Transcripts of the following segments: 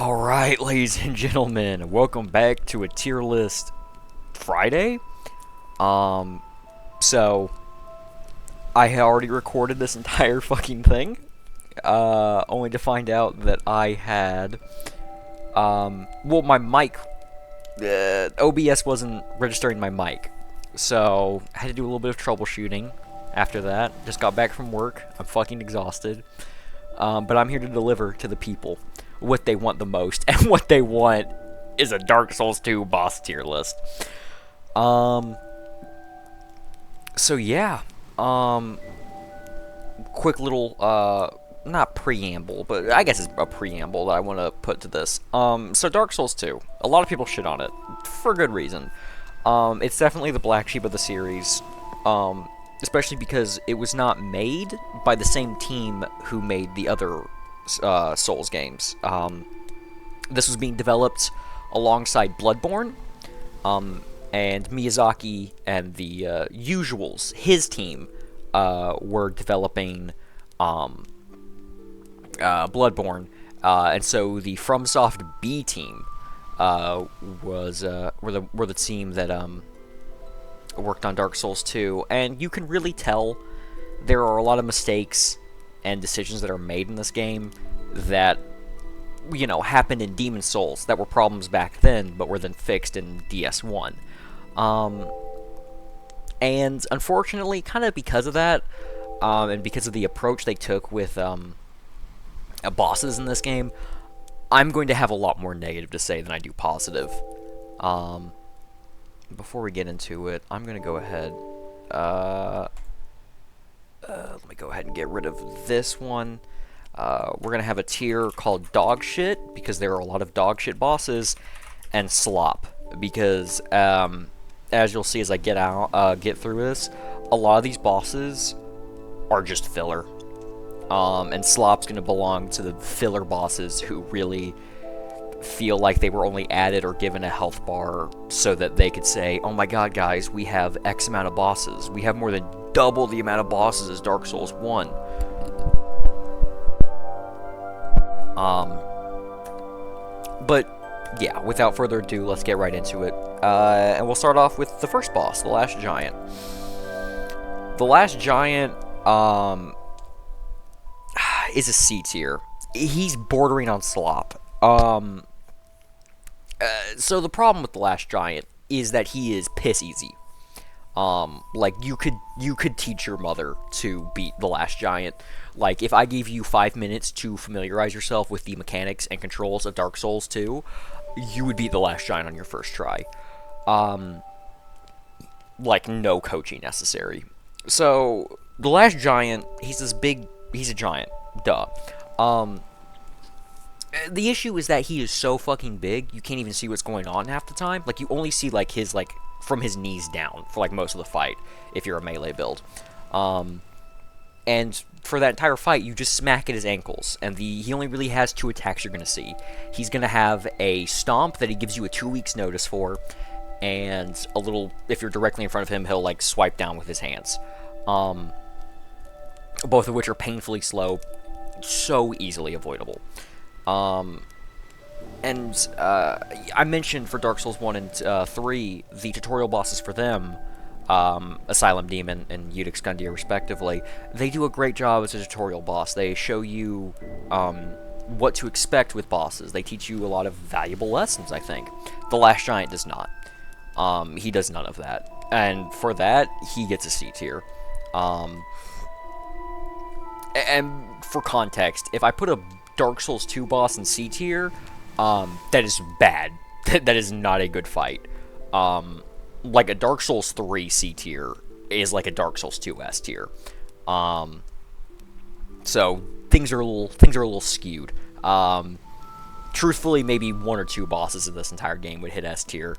Alright, ladies and gentlemen, welcome back to a tier list Friday. So I had already recorded this entire fucking thing, only to find out that I had, well, my mic, OBS wasn't registering my mic, so I had to do a little bit of troubleshooting after that. Just got back from work, I'm fucking exhausted, but I'm here to deliver to the people what they want the most, and what they want is a Dark Souls 2 boss tier list. So yeah, quick little, not preamble, but I guess it's a preamble that I want to put to this. So Dark Souls 2, a lot of people shit on it, for good reason. It's definitely the black sheep of the series, especially because it was not made by the same team who made the other Souls games. This was being developed alongside Bloodborne, and Miyazaki and the usuals, his team, were developing Bloodborne, and so the FromSoft B team were the team that worked on Dark Souls 2, and you can really tell there are a lot of mistakes and decisions that are made in this game that, you know, happened in Demon Souls that were problems back then, but were then fixed in DS1. And unfortunately, kind of because of that, and because of the approach they took with bosses in this game, I'm going to have a lot more negative to say than I do positive. Before we get into it, I'm going to go ahead, let me go ahead and get rid of this one. We're going to have a tier called Dog Shit, because there are a lot of dog shit bosses, and Slop, because, as you'll see as I get through this, a lot of these bosses are just filler. And Slop's going to belong to the filler bosses who really feel like they were only added or given a health bar so that they could say, oh my god, guys, we have X amount of bosses. We have more than double the amount of bosses as Dark Souls 1. But, yeah, without further ado, let's get right into it. And we'll start off with the first boss, the Last Giant. The Last Giant, is a C tier. He's bordering on Slop. So the problem with the Last Giant is that he is piss easy. Like, you could teach your mother to beat the Last Giant. Like, if I gave you 5 minutes to familiarize yourself with the mechanics and controls of Dark Souls 2, you would beat the Last Giant on your first try. Like, no coaching necessary. So, the Last Giant, he's a giant. Duh. The issue is that he is so fucking big, you can't even see what's going on half the time. Like, you only see, like, his, like, from his knees down for, like, most of the fight, if you're a melee build. And for that entire fight, you just smack at his ankles, and he only really has 2 attacks you're gonna see. He's gonna have a stomp that he gives you a 2 weeks notice for, and a little, if you're directly in front of him, he'll, like, swipe down with his hands. Both of which are painfully slow, so easily avoidable. And I mentioned for Dark Souls 1 and 3, the tutorial bosses for them, Asylum Demon and Eudex Gundyr respectively, they do a great job as a tutorial boss. They show you what to expect with bosses. They teach you a lot of valuable lessons, I think. The Last Giant does not. He does none of that. And for that, he gets a C tier. And for context, if I put a Dark Souls 2 boss in C tier, that is bad. That is not a good fight. Like a Dark Souls 3 C tier is like a Dark Souls 2 S tier. So things are a little skewed. Truthfully, maybe 1 or 2 bosses in this entire game would hit S tier.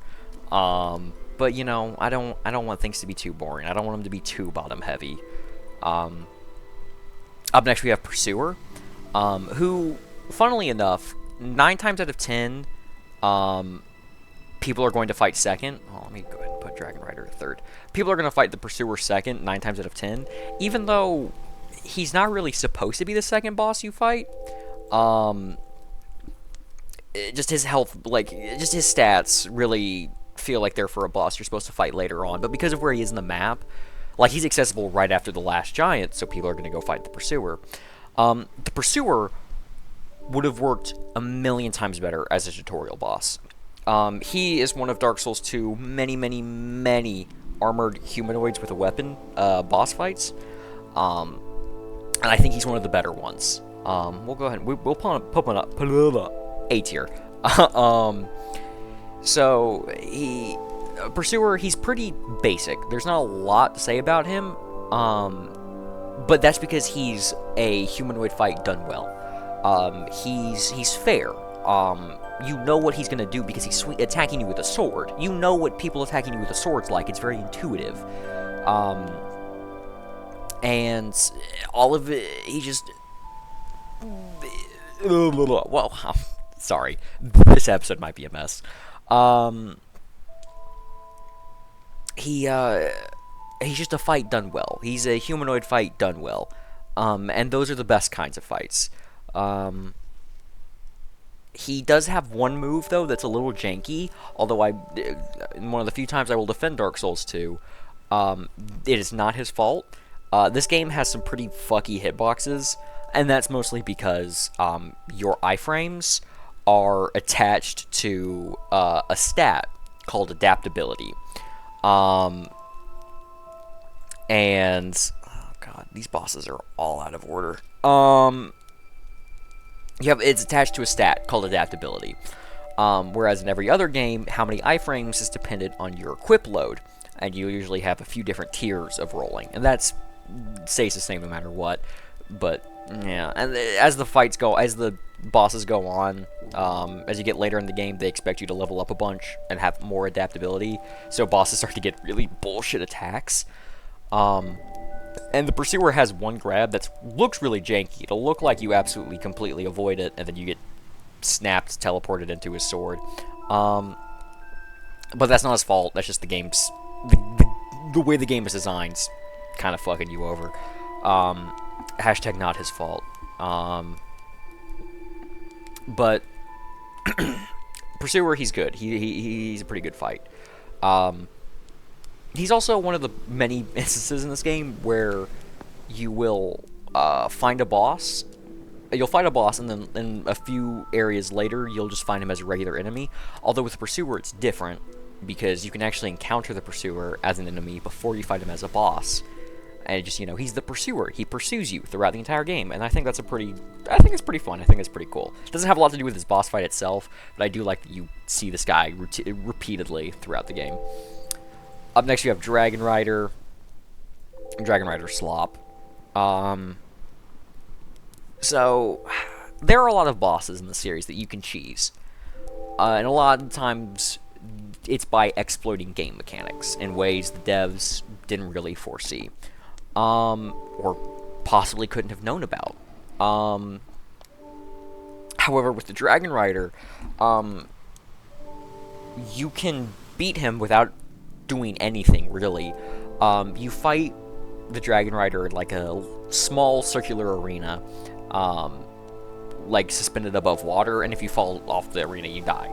But you know, I don't want things to be too boring. I don't want them to be too bottom heavy. Up next we have Pursuer, who, funnily enough, 9 times out of 10, people are going to fight second. Oh, let me go ahead and put Dragon Rider third. People are going to fight the Pursuer second, 9 times out of 10, even though he's not really supposed to be the second boss you fight. just his health, like, just his stats really feel like they're for a boss you're supposed to fight later on. But because of where he is in the map, like, he's accessible right after the last giant, so people are going to go fight the Pursuer. The Pursuer would have worked a million times better as a tutorial boss. He is one of Dark Souls 2 many armored humanoids with a weapon boss fights. And I think he's one of the better ones. We'll go ahead and we'll put him up A tier. So Pursuer, he's pretty basic. There's not a lot to say about him. But that's because he's a humanoid fight done well. He's fair. You know what he's gonna do because he's attacking you with a sword. You know what people attacking you with a sword's like. It's very intuitive. And all of it, he just... Well, sorry. This episode might be a mess. He's just a fight done well. He's a humanoid fight done well. And those are the best kinds of fights. He does have one move, though, that's a little janky, although one of the few times I will defend Dark Souls 2, it is not his fault. This game has some pretty fucky hitboxes, and that's mostly because your iframes are attached to a stat called adaptability. And, oh god, these bosses are all out of order. It's attached to a stat called adaptability. Whereas in every other game, how many iframes is dependent on your equip load. And you usually have a few different tiers of rolling. And that stays the same no matter what. But, yeah. And as the fights go, as the bosses go on, as you get later in the game, they expect you to level up a bunch and have more adaptability. So bosses start to get really bullshit attacks. And the Pursuer has one grab that looks really janky. It'll look like you absolutely completely avoid it, and then you get snapped, teleported into his sword. But that's not his fault. That's just the game's... The way the game is designed is kind of fucking you over. Hashtag not his fault. But... Pursuer, he's good. He's a pretty good fight. He's also one of the many instances in this game where you will find a boss. You'll fight a boss, and then in a few areas later, you'll just find him as a regular enemy. Although with the Pursuer, it's different, because you can actually encounter the Pursuer as an enemy before you fight him as a boss. And it just, he's the Pursuer. He pursues you throughout the entire game, and I think that's I think it's pretty fun. I think it's pretty cool. It doesn't have a lot to do with his boss fight itself, but I do like that you see this guy repeatedly throughout the game. Up next, you have Dragon Rider Slop. So, there are a lot of bosses in the series that you can cheese. And a lot of times, it's by exploiting game mechanics in ways the devs didn't really foresee. Or possibly couldn't have known about. However, with the Dragon Rider, you can beat him without doing anything, really. You fight the Dragon Rider in, like, a small circular arena, like, suspended above water, and if you fall off the arena, you die.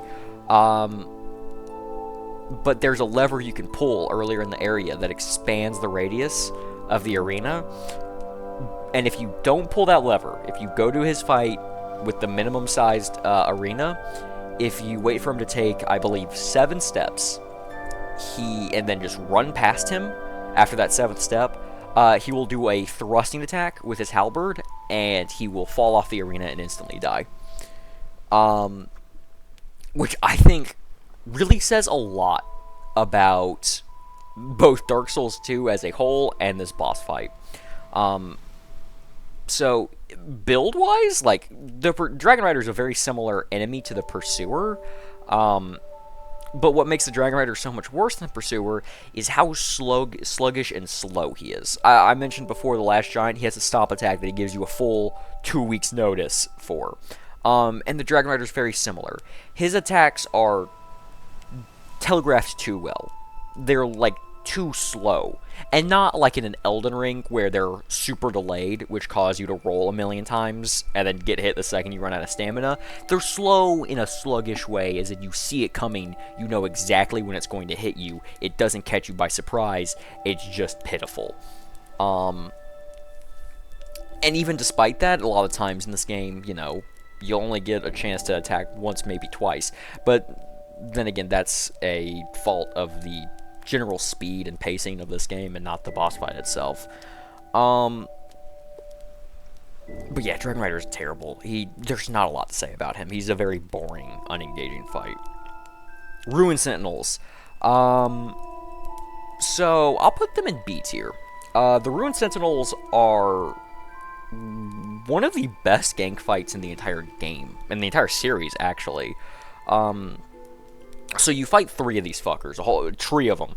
But there's a lever you can pull earlier in the area that expands the radius of the arena, and if you don't pull that lever, if you go to his fight with the minimum-sized arena, if you wait for him to take, I believe, 7 steps, and then just run past him after that 7th step, he will do a thrusting attack with his halberd, and he will fall off the arena and instantly die. Which I think really says a lot about both Dark Souls 2 as a whole and this boss fight. So, build-wise, like, the Dragon Rider is a very similar enemy to the Pursuer, but what makes the Dragon Rider so much worse than the Pursuer is how sluggish and slow he is. I mentioned before the last giant, he has a stop attack that he gives you a full 2 weeks notice for. And the Dragon Rider is very similar. His attacks are telegraphed too well. They're like too slow. And not like in an Elden Ring where they're super delayed, which cause you to roll a million times and then get hit the second you run out of stamina. They're slow in a sluggish way, as in you see it coming, you know exactly when it's going to hit you. It doesn't catch you by surprise, it's just pitiful. And even despite that, a lot of times in this game, you know, you'll only get a chance to attack once, maybe twice. But then again, that's a fault of the general speed and pacing of this game and not the boss fight itself. But yeah, Dragon Rider is terrible. There's not a lot to say about him. He's a very boring, unengaging fight. Ruin Sentinels. So I'll put them in B tier. The Ruin Sentinels are one of the best gank fights in the entire game, in the entire series, actually. So you fight 3 of these fuckers, a whole tree of them.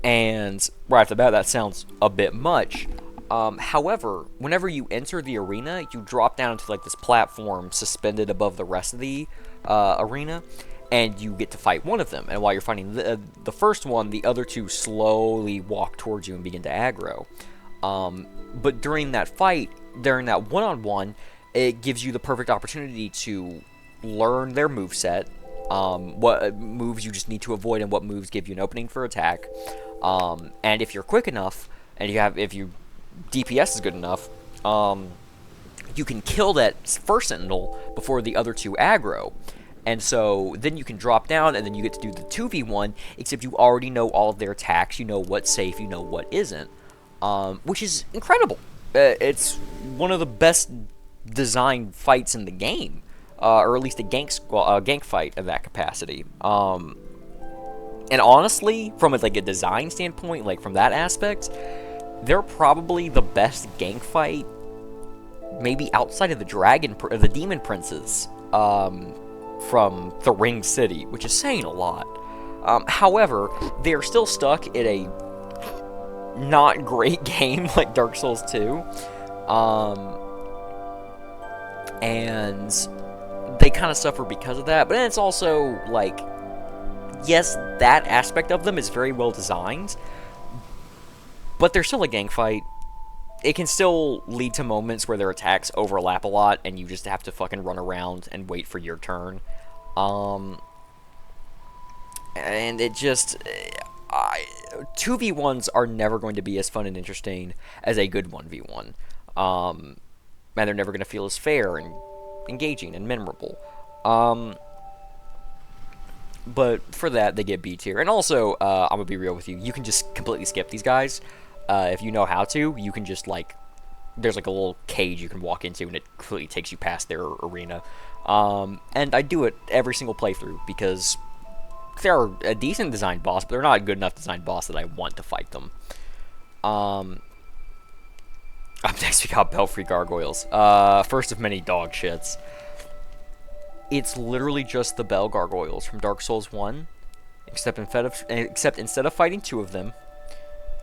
And right off the bat, that sounds a bit much. However, whenever you enter the arena, you drop down into like this platform suspended above the rest of the arena, and you get to fight one of them. And while you're fighting the first one, the other 2 slowly walk towards you and begin to aggro. But during that fight, during that one-on-one, it gives you the perfect opportunity to learn their moveset, what moves you just need to avoid and what moves give you an opening for attack. And if you're quick enough, and if you DPS is good enough, you can kill that first sentinel before the other 2 aggro. And so then you can drop down, and then you get to do the 2v1, except you already know all of their attacks, you know what's safe, you know what isn't. Which is incredible. It's one of the best designed fights in the game, or at least a gank fight of that capacity. And honestly, from like a design standpoint, like from that aspect, they're probably the best gank fight, maybe outside of the Demon Princes, from the Ring City, which is saying a lot. However, they're still stuck in a not great game like Dark Souls 2, and they kind of suffer because of that. But then it's also like, yes, that aspect of them is very well designed, but they're still a gank fight. It can still lead to moments where their attacks overlap a lot, and you just have to fucking run around and wait for your turn. And it just... 2v1s are never going to be as fun and interesting as a good 1v1. And they're never going to feel as fair and engaging and memorable. But for that, they get B tier. And also, I'm going to be real with you, you can just completely skip these guys. If you know how to, you can just, like, there's like a little cage you can walk into, and it completely takes you past their arena. And I do it every single playthrough, because they're a decent designed boss, but they're not a good enough designed boss that I want to fight them. Up next, we got Belfry Gargoyles. First of many dog shits. It's literally just the Bell Gargoyles from Dark Souls 1, except instead of fighting 2 of them,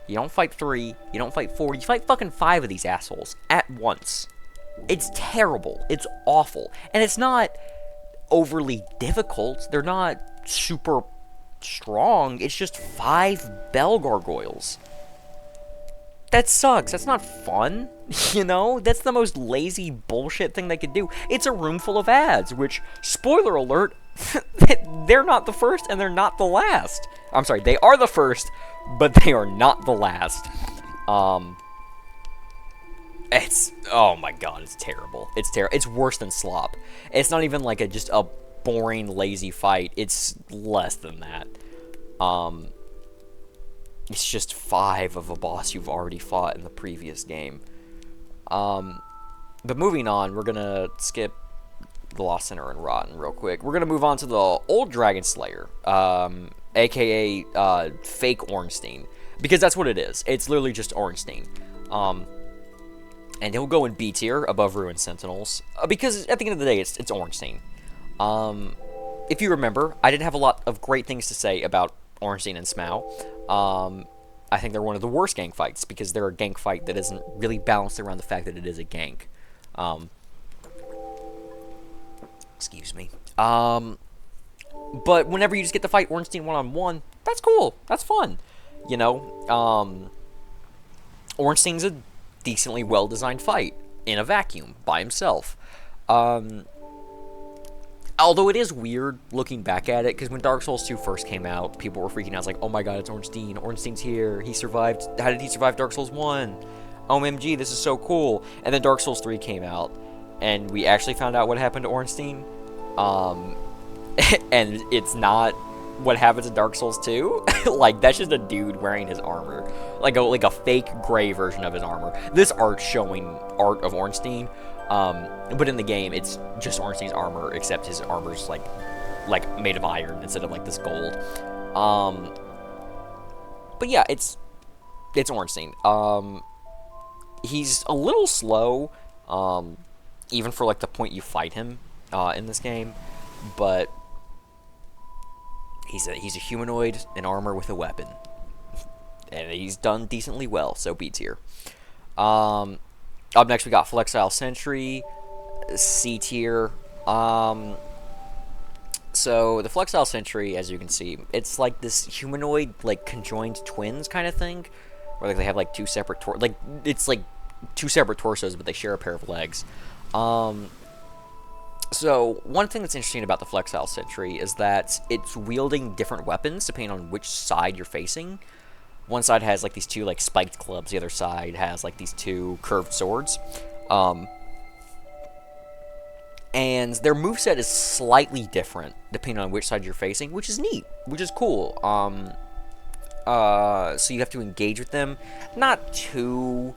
you don't fight 3, you don't fight 4, you fight fucking 5 of these assholes at once. It's terrible. It's awful. And it's not overly difficult. They're not super strong. It's just 5 Bell Gargoyles. That sucks. That's not fun. You know? That's the most lazy bullshit thing they could do. It's a room full of ads, which, spoiler alert, they're not the first and they're not the last. I'm sorry, they are the first, but they are not the last. It's, oh my god, it's terrible. It's terrible. It's worse than slop. It's not even like just a boring, lazy fight. It's less than that. It's just 5 of a boss you've already fought in the previous game. But moving on, we're gonna skip the Lost Sinner and Rotten real quick. We're gonna move on to the Old Dragon Slayer, aka fake Ornstein, because that's what it is. It's literally just Ornstein. And he'll go in B tier above Ruin Sentinels, because at the end of the day, it's Ornstein. If you remember, I didn't have a lot of great things to say about Ornstein and Smough. I think they're one of the worst gank fights, because they're a gank fight that isn't really balanced around the fact that it is a gank. Excuse me. But whenever you just get to fight Ornstein one-on-one, that's cool. That's fun. You know, Ornstein's a decently well-designed fight in a vacuum by himself. Um, Although it is weird looking back at it, because when Dark Souls 2 first came out, people were freaking out. It's like, oh my god, it's Ornstein. Ornstein's here. He survived. How did he survive Dark Souls 1? OMG, this is so cool. And then Dark Souls 3 came out, and we actually found out what happened to Ornstein. And it's not what happens in Dark Souls 2. Like, that's just a dude wearing his armor. Like a fake gray version of his armor. This art's showing art of Ornstein. But in the game, it's just Ornstein's armor, except his armor's like made of iron instead of like this gold. But yeah, it's Ornstein. He's a little slow, even for like the point you fight him in this game, but he's a humanoid in armor with a weapon, and he's done decently well. So B tier. Up next, we got Flexile Sentry, C tier. So the Flexile Sentry, as you can see, it's like this humanoid, like conjoined twins kind of thing, where like they have like two separate it's like two separate torsos, but they share a pair of legs. So one thing that's interesting about the Flexile Sentry is that it's wielding different weapons depending on which side you're facing. One side has like these two like spiked clubs. The other side has like these two curved swords. And their moveset is slightly different depending on which side you're facing, which is neat, which is cool. So you have to engage with them, not too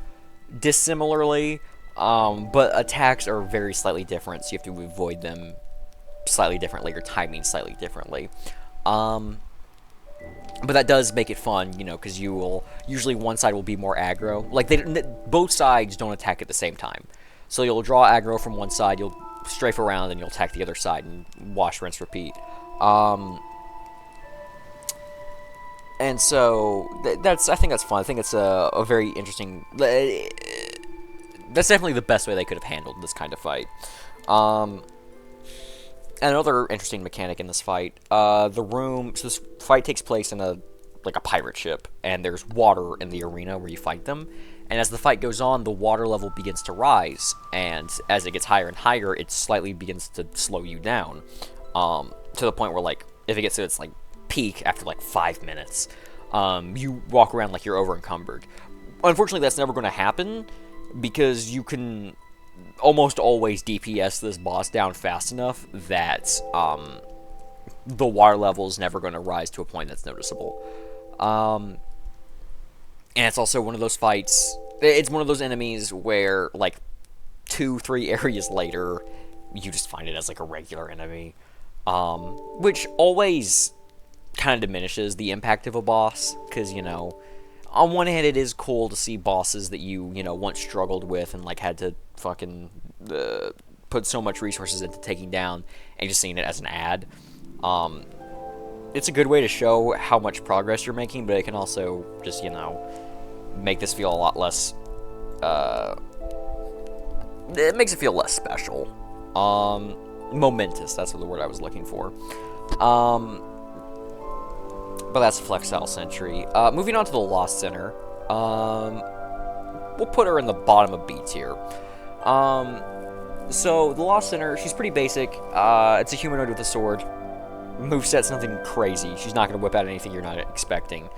dissimilarly, but attacks are very slightly different, so you have to avoid them slightly differently, or timing slightly differently. But that does make it fun, you know, because you will usually one side will be more aggro. Like both sides don't attack at the same time, so you'll draw aggro from one side, you'll strafe around, and you'll attack the other side, and wash, rinse, repeat. And so I think that's fun. I think it's a very interesting. That's definitely the best way they could have handled this kind of fight. Another interesting mechanic in this fight, so this fight takes place in a pirate ship, and there's water in the arena where you fight them, and as the fight goes on, the water level begins to rise, and as it gets higher and higher, it slightly begins to slow you down, to the point where, like, if it gets to its, like, peak after, like, 5 minutes, you walk around like you're over encumbered. Unfortunately, that's never going to happen, because you can almost always DPS this boss down fast enough that the water level is never going to rise to a point that's noticeable. And it's also one of those fights, it's one of those enemies where, like, 2-3 areas later, you just find it as, like, a regular enemy. Which always kind of diminishes the impact of a boss, because, you know, on one hand, it is cool to see bosses that you know, once struggled with and, like, had to fucking put so much resources into taking down, and just seeing it as an ad. It's a good way to show how much progress you're making, but it can also just, you know, make this feel a lot less, it makes it feel less special. Momentous, that's the word I was looking for. But that's Flexile Sentry. Moving on to the Lost Center. We'll put her in the bottom of B tier. So, the Lost Center, she's pretty basic. It's a humanoid with a sword. Moveset's nothing crazy. She's not going to whip out anything you're not expecting.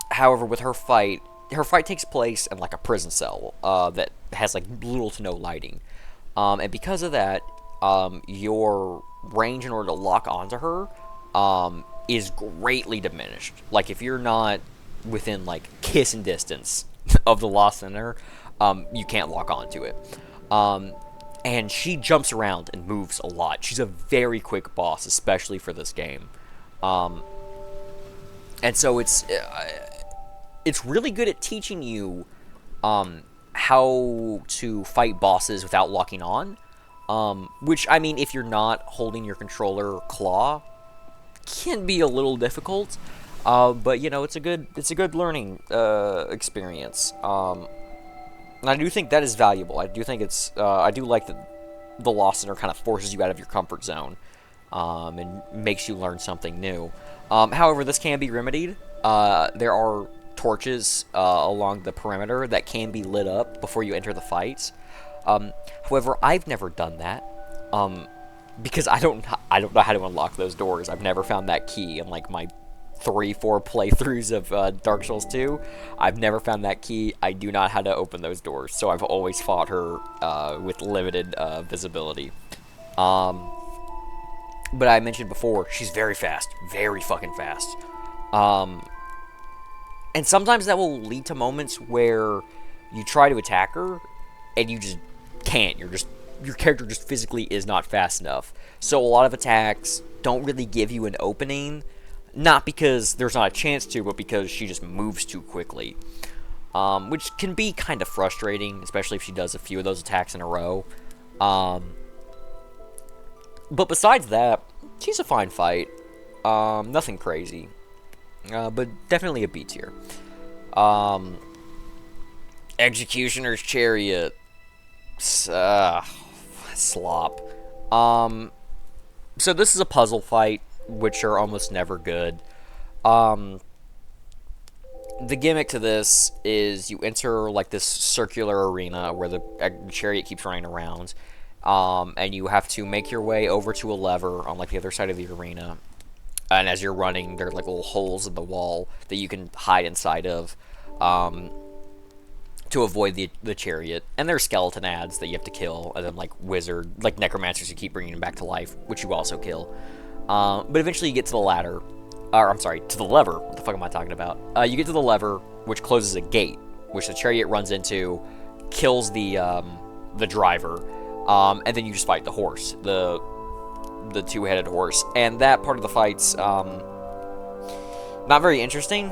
However, with her fight takes place in, like, a prison cell that has, like, little to no lighting. And because of that, your range in order to lock onto her is greatly diminished. Like, if you're not within, like, kissing distance of the Lost Center, you can't lock onto it. And she jumps around and moves a lot. She's a very quick boss, especially for this game. And so it's really good at teaching you how to fight bosses without locking on. Which, I mean, if you're not holding your controller claw, can be a little difficult. But, you know, it's a good learning experience. And I do think that is valuable. I do think I do like that the Lost Center kind of forces you out of your comfort zone. and makes you learn something new. However, this can be remedied. There are torches along the perimeter that can be lit up before you enter the fights. However, I've never done that. Because I don't know how to unlock those doors. I've never found that key in like my 3-4 playthroughs of Dark Souls 2. I've never found that key. I do not know how to open those doors, so I've always fought her with limited visibility. But I mentioned before, she's very fast, very fucking fast. And sometimes that will lead to moments where you try to attack her and you just can't. Your character just physically is not fast enough. So a lot of attacks don't really give you an opening, not because there's not a chance to, but because she just moves too quickly. Which can be kind of frustrating, especially if she does a few of those attacks in a row. But besides that, she's a fine fight. Nothing crazy. But definitely a B tier. Executioner's Chariot. Slop. So this is a puzzle fight, which are almost never good. The gimmick to this is you enter like this circular arena where the chariot keeps running around, and you have to make your way over to a lever on like the other side of the arena. And as you're running, there are like little holes in the wall that you can hide inside of, to avoid the chariot. And there's skeleton ads that you have to kill, and then like necromancers who keep bringing them back to life, which you also kill. But eventually you get to the ladder, or I'm sorry, to the lever. What the fuck am I talking about? You get to the lever, which closes a gate, which the chariot runs into, kills the driver, and then you just fight the horse, the two-headed horse. And that part of the fight's not very interesting.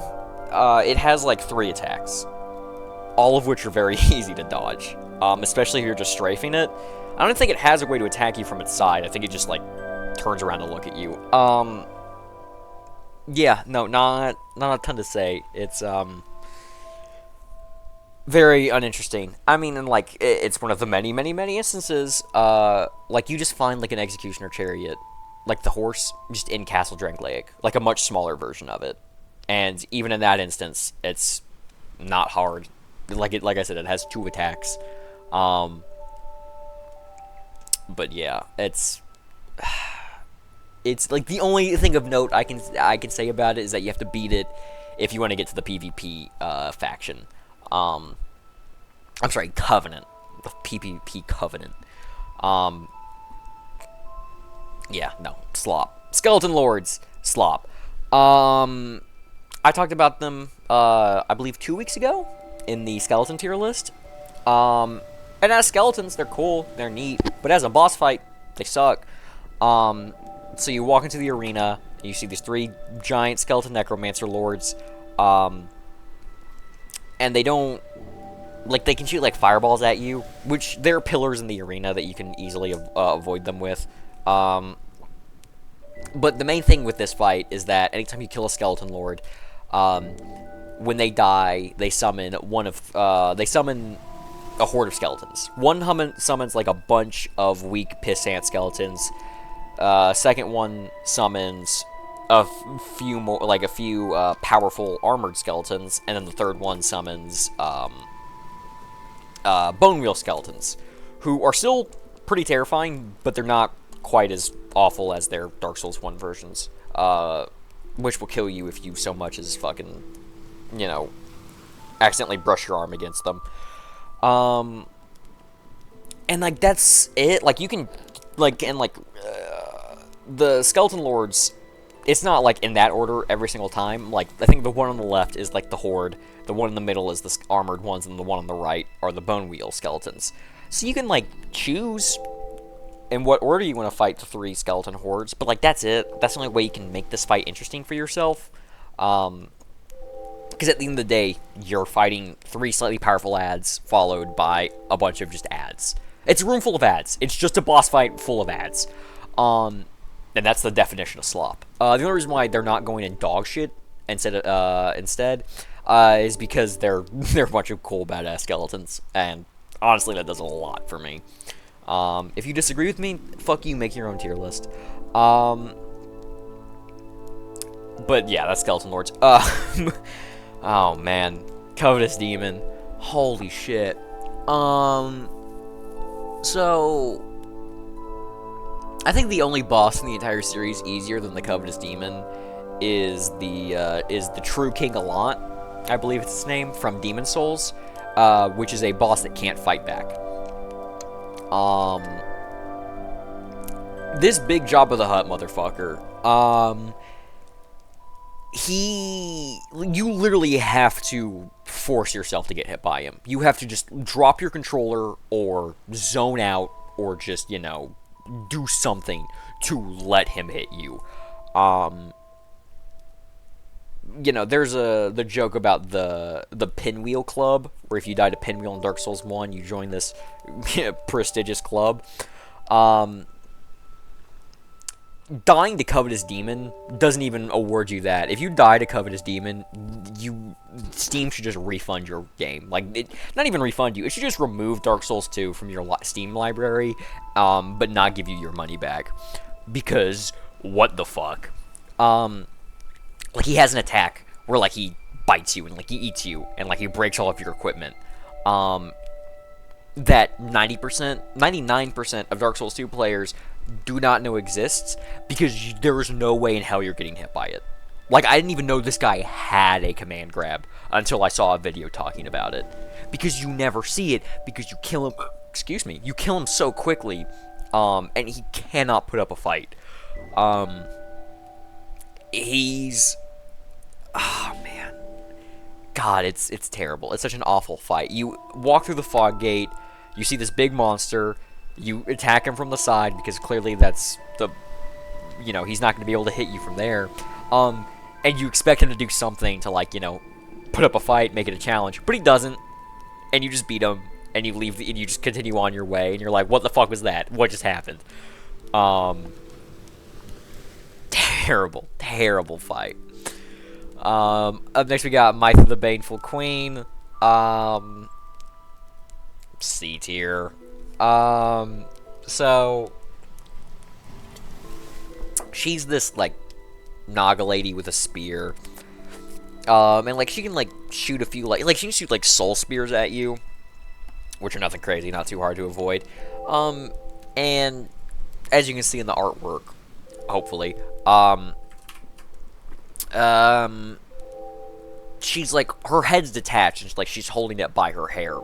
It has like 3 attacks, all of which are very easy to dodge, especially if you're just strafing it. I don't think it has a way to attack you from its side. I think it just like turns around to look at you. Yeah, no, not a ton to say. It's very uninteresting. I mean, and like it's one of the many instances. Like you just find like an executioner chariot, like the horse, just in Castle Drangleic, like a much smaller version of it. And even in that instance, it's not hard. Like I said, it has 2 attacks. But yeah, it's like the only thing of note I can say about it is that you have to beat it if you want to get to the PvP faction. I'm sorry, Covenant. The PvP Covenant. Yeah, no, slop. Skeleton Lords, slop. I talked about them, I believe 2 weeks ago in the skeleton tier list. And as skeletons, they're cool, they're neat, but as a boss fight, they suck. So you walk into the arena, and you see these 3 giant skeleton necromancer lords, and they don't, like, they can shoot, like, fireballs at you, which there are pillars in the arena that you can easily avoid them with. But the main thing with this fight is that anytime you kill a skeleton lord, when they die, they summon they summon a horde of skeletons. One summons like a bunch of weak pissant skeletons. Second one summons a few more, like a few powerful armored skeletons, and then the third one summons bone wheel skeletons, who are still pretty terrifying, but they're not quite as awful as their Dark Souls 1 versions, which will kill you if you so much as fucking, you know, accidentally brush your arm against them. And like that's it. Like you can, like, and like the skeleton lords, it's not like in that order every single time. Like I think the one on the left is like the horde, the one in the middle is the armored ones, and the one on the right are the bone wheel skeletons. So you can like choose in what order you want to fight the 3 skeleton hordes, but like that's it. That's the only way you can make this fight interesting for yourself. Because at the end of the day, you're fighting 3 slightly powerful ads followed by a bunch of just ads. It's a room full of ads. It's just a boss fight full of ads. And that's the definition of slop. The only reason why they're not going in dog shit instead is because they're a bunch of cool badass skeletons, and honestly that does a lot for me. If you disagree with me, fuck you, make your own tier list. But yeah, that's Skeleton Lords. Oh man, Covetous Demon. Holy shit. So I think the only boss in the entire series easier than the Covetous Demon is the True King Allant, I believe it's his name, from Demon Souls, which is a boss that can't fight back. This big Jabba the Hutt motherfucker, you literally have to force yourself to get hit by him. You have to just drop your controller or zone out or just, you know, do something to let him hit you. You know, there's the joke about the Pinwheel Club, where if you die to Pinwheel in Dark Souls 1, you join this prestigious club. Dying to Covetous Demon doesn't even award you that. If you die to Covetous Demon, Steam should just refund your game. Like, not even refund you. It should just remove Dark Souls 2 from your Steam library, but not give you your money back. Because, what the fuck? Like, he has an attack where, like, he bites you and, like, he eats you and, like, he breaks all of your equipment. That 90%, 99% of Dark Souls 2 players do not know exists because there is no way in hell you're getting hit by it. Like, I didn't even know this guy had a command grab until I saw a video talking about it. Because you never see it, because you kill him, excuse me, you kill him so quickly, and he cannot put up a fight. He's, oh man, God, it's terrible. It's such an awful fight. You walk through the fog gate, you see this big monster, you attack him from the side because clearly that's the, you know, he's not going to be able to hit you from there. And you expect him to do something to, like, you know, put up a fight, make it a challenge, but he doesn't. And you just beat him, and you leave, and you just continue on your way, and you're like, what the fuck was that? What just happened? Terrible, terrible fight. Up next we got Mytha the Baneful Queen. C tier. So she's this, like, Naga lady with a spear. And, like, she can, like, shoot a few, like she can shoot, like, soul spears at you, which are nothing crazy, not too hard to avoid. And as you can see in the artwork, hopefully, she's, like, her head's detached, and, like, she's holding it by her hair.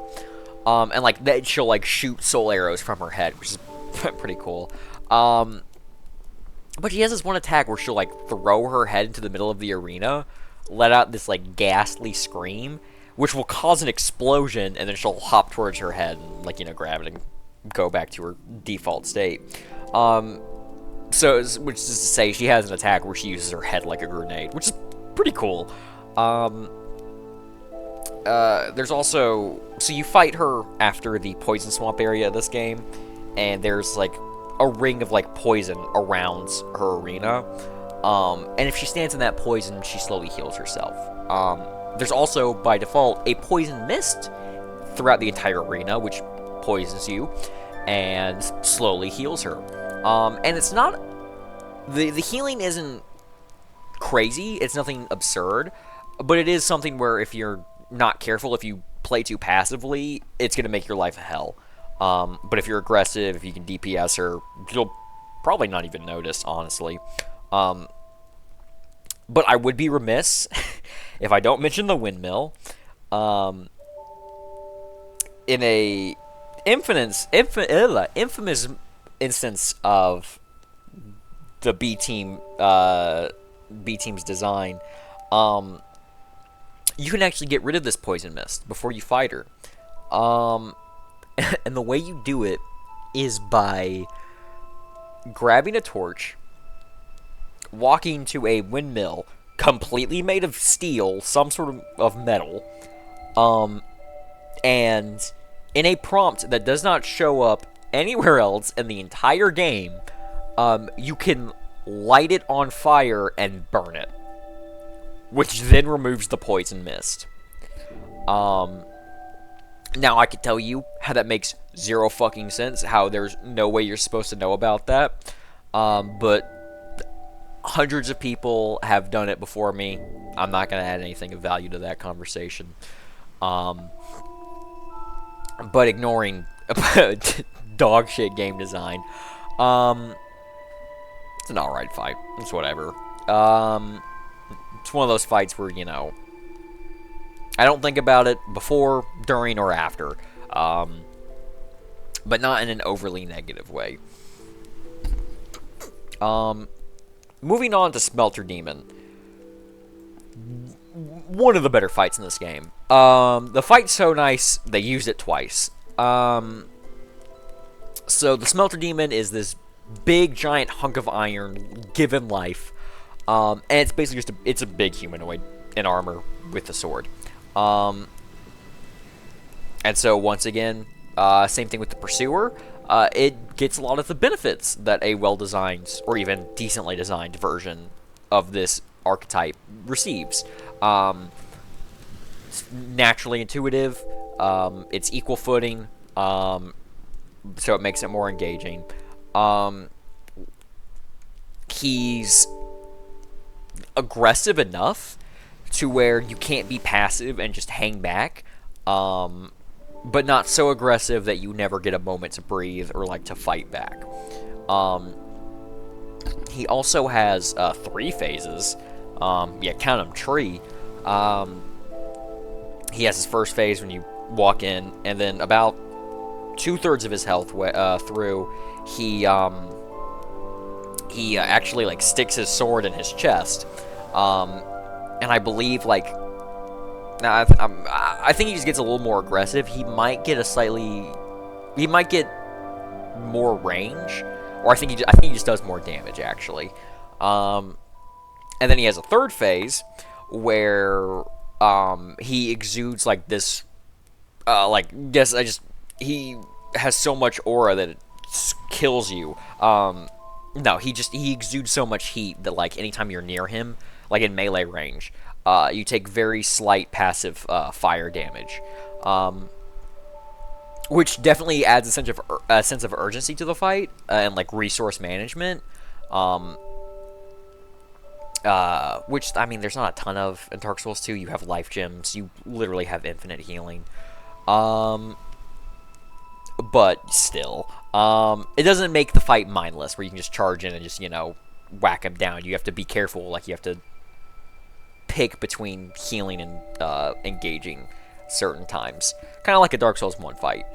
And, like, that she'll, like, shoot soul arrows from her head, which is pretty cool. But she has this one attack where she'll, like, throw her head into the middle of the arena, let out this, like, ghastly scream, which will cause an explosion, and then she'll hop towards her head and, like, you know, grab it and go back to her default state. So, which is to say, she has an attack where she uses her head like a grenade, which is pretty cool. There's also, so you fight her after the Poison Swamp area of this game, and there's, like, a ring of, like, poison around her arena, and if she stands in that poison, she slowly heals herself. There's also, by default, a poison mist throughout the entire arena, which poisons you, and slowly heals her. And it's not, the healing isn't crazy, it's nothing absurd, but it is something where if you're not careful, if you play too passively, it's going to make your life a hell. But if you're aggressive, if you can DPS her, you'll probably not even notice, honestly. But I would be remiss if I don't mention the windmill. In a infamous instance of the B team's design, you can actually get rid of this poison mist before you fight her. And the way you do it is by grabbing a torch, walking to a windmill completely made of steel, some sort of metal, and in a prompt that does not show up anywhere else in the entire game, you can light it on fire and burn it, which then removes the poison mist. Now, I could tell you how that makes zero fucking sense, how there's no way you're supposed to know about that. But hundreds of people have done it before me. I'm not going to add anything of value to that conversation. But ignoring dog shit game design, it's an alright fight. It's whatever. It's one of those fights where, you know, I don't think about it before, during, or after. But not in an overly negative way. Moving on to Smelter Demon. One of the better fights in this game. The fight's so nice, they used it twice. So the Smelter Demon is this big, giant hunk of iron given life. And it's basically just it's a big humanoid in armor with a sword. And so, once again, same thing with the Pursuer. It gets a lot of the benefits that a well-designed, or even decently designed version of this archetype receives. It's naturally intuitive. It's equal footing, so it makes it more engaging. He's aggressive enough to where you can't be passive and just hang back, but not so aggressive that you never get a moment to breathe or like to fight back. He also has 3 phases. Yeah, count them, tree. He has his first phase when you walk in, and then about 2/3 of his health through, he actually like sticks his sword in his chest. And I believe, like, I think he just gets a little more aggressive. He might get more range, or I think he just does more damage, actually. And then he has a 3rd phase where he exudes like this, he has so much aura that it kills you. No, he exudes so much heat that, like, anytime you're near him, like in melee range, you take very slight passive fire damage, which definitely adds a sense of urgency to the fight and like resource management. Which, I mean, there's not a ton of in Dark Souls 2. You have life gems. You literally have infinite healing. But still, it doesn't make the fight mindless, where you can just charge in and just, you know, whack him down. You have to be careful. Like, you have to pick between healing and engaging certain times, kind of like a Dark Souls 1 fight.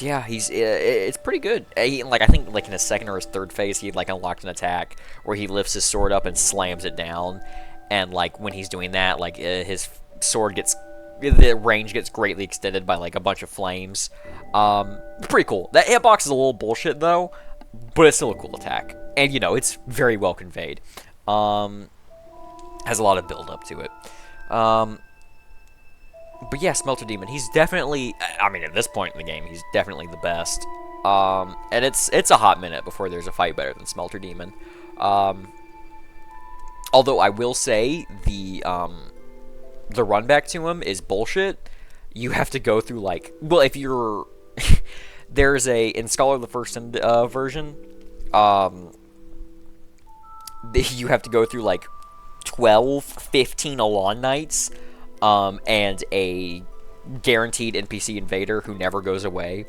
Yeah, it's pretty good. I think like in his 2nd or his 3rd phase, he like unlocked an attack where he lifts his sword up and slams it down, and like when he's doing that, like his sword the range gets greatly extended by like a bunch of flames. Pretty cool. That hitbox is a little bullshit though, but it's still a cool attack, and you know, it's very well conveyed. Has a lot of build up to it. But yeah, Smelter Demon, he's definitely, I mean, at this point in the game, he's definitely the best. And it's a hot minute before there's a fight better than Smelter Demon. Although I will say the run back to him is bullshit. You have to go through, like, well, if you're, there's in Scholar of the First version, you have to go through, like, 12, 15 Alon Knights, and a guaranteed NPC invader who never goes away.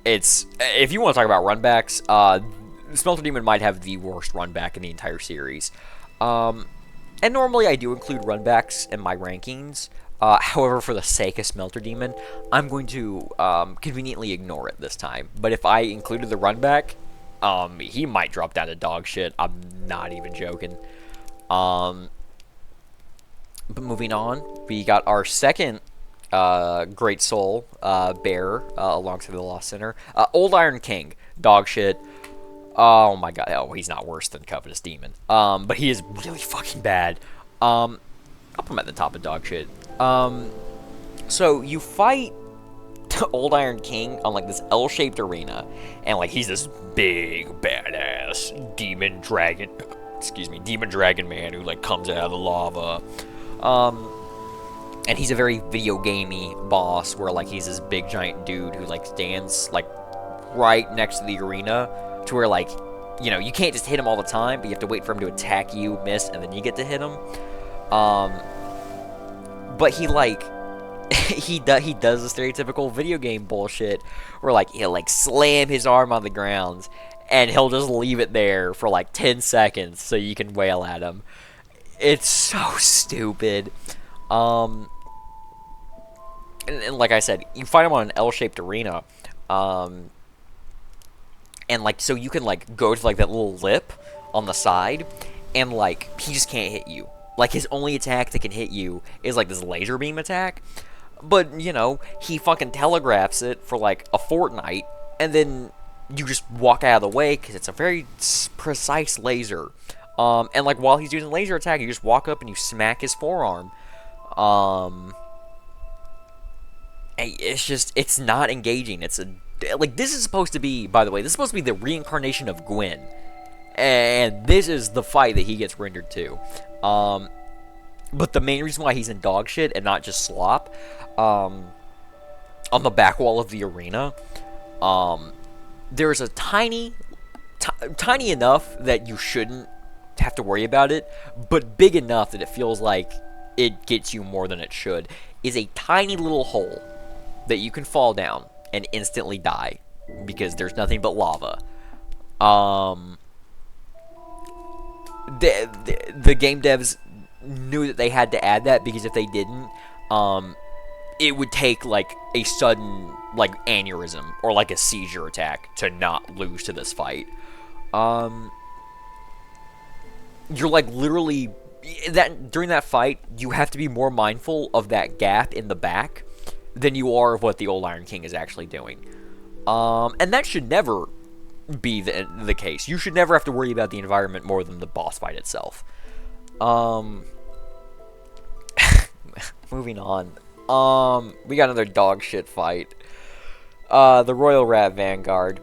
If you want to talk about runbacks, Smelter Demon might have the worst runback in the entire series. And normally I do include runbacks in my rankings. However, for the sake of Smelter Demon, I'm going to conveniently ignore it this time. But if I included the runback, he might drop down to dog shit. I'm not even joking. But moving on, we got our second Great Soul bear alongside the Lost Sinner. Old Iron King, dog shit. Oh my god, oh, he's not worse than Covetous Demon. But he is really fucking bad. I'll put him at the top of dog shit. So you fight Old Iron King on like this L-shaped arena, and like he's this big badass demon dragon excuse me, Demon Dragon Man who like comes out of the lava. Um, and he's a very video gamey boss where like he's this big giant dude who like stands like right next to the arena to where like, you know, you can't just hit him all the time, but you have to wait for him to attack you, miss, and then you get to hit him. But he like he does the stereotypical video game bullshit where like he'll like slam his arm on the ground and he'll just leave it there for like 10 seconds so you can wail at him. It's so stupid. And like I said, you fight him on an L-shaped arena. And like so you can like go to like that little lip on the side and like he just can't hit you. Like his only attack that can hit you is like this laser beam attack. But, you know, he fucking telegraphs it for like a fortnight and then you just walk out of the way because it's a very precise laser. And like while he's doing the laser attack, you just walk up and you smack his forearm. It's just, it's not engaging. It's a, like, this is supposed to be, by the way, this is supposed to be the reincarnation of Gwyn. And this is the fight that he gets rendered to. But the main reason why he's in dog shit and not just slop, on the back wall of the arena, there's a tiny enough that you shouldn't have to worry about it, but big enough that it feels like it gets you more than it should, is a tiny little hole that you can fall down and instantly die because there's nothing but lava. The game devs knew that they had to add that because if they didn't, it would take like a sudden like aneurysm or like a seizure attack to not lose to this fight. You're like literally that during that fight, you have to be more mindful of that gap in the back than you are of what the old Iron King is actually doing. And that should never be the case. You should never have to worry about the environment more than the boss fight itself. Moving on. We got another dog shit fight. The Royal Rat Vanguard.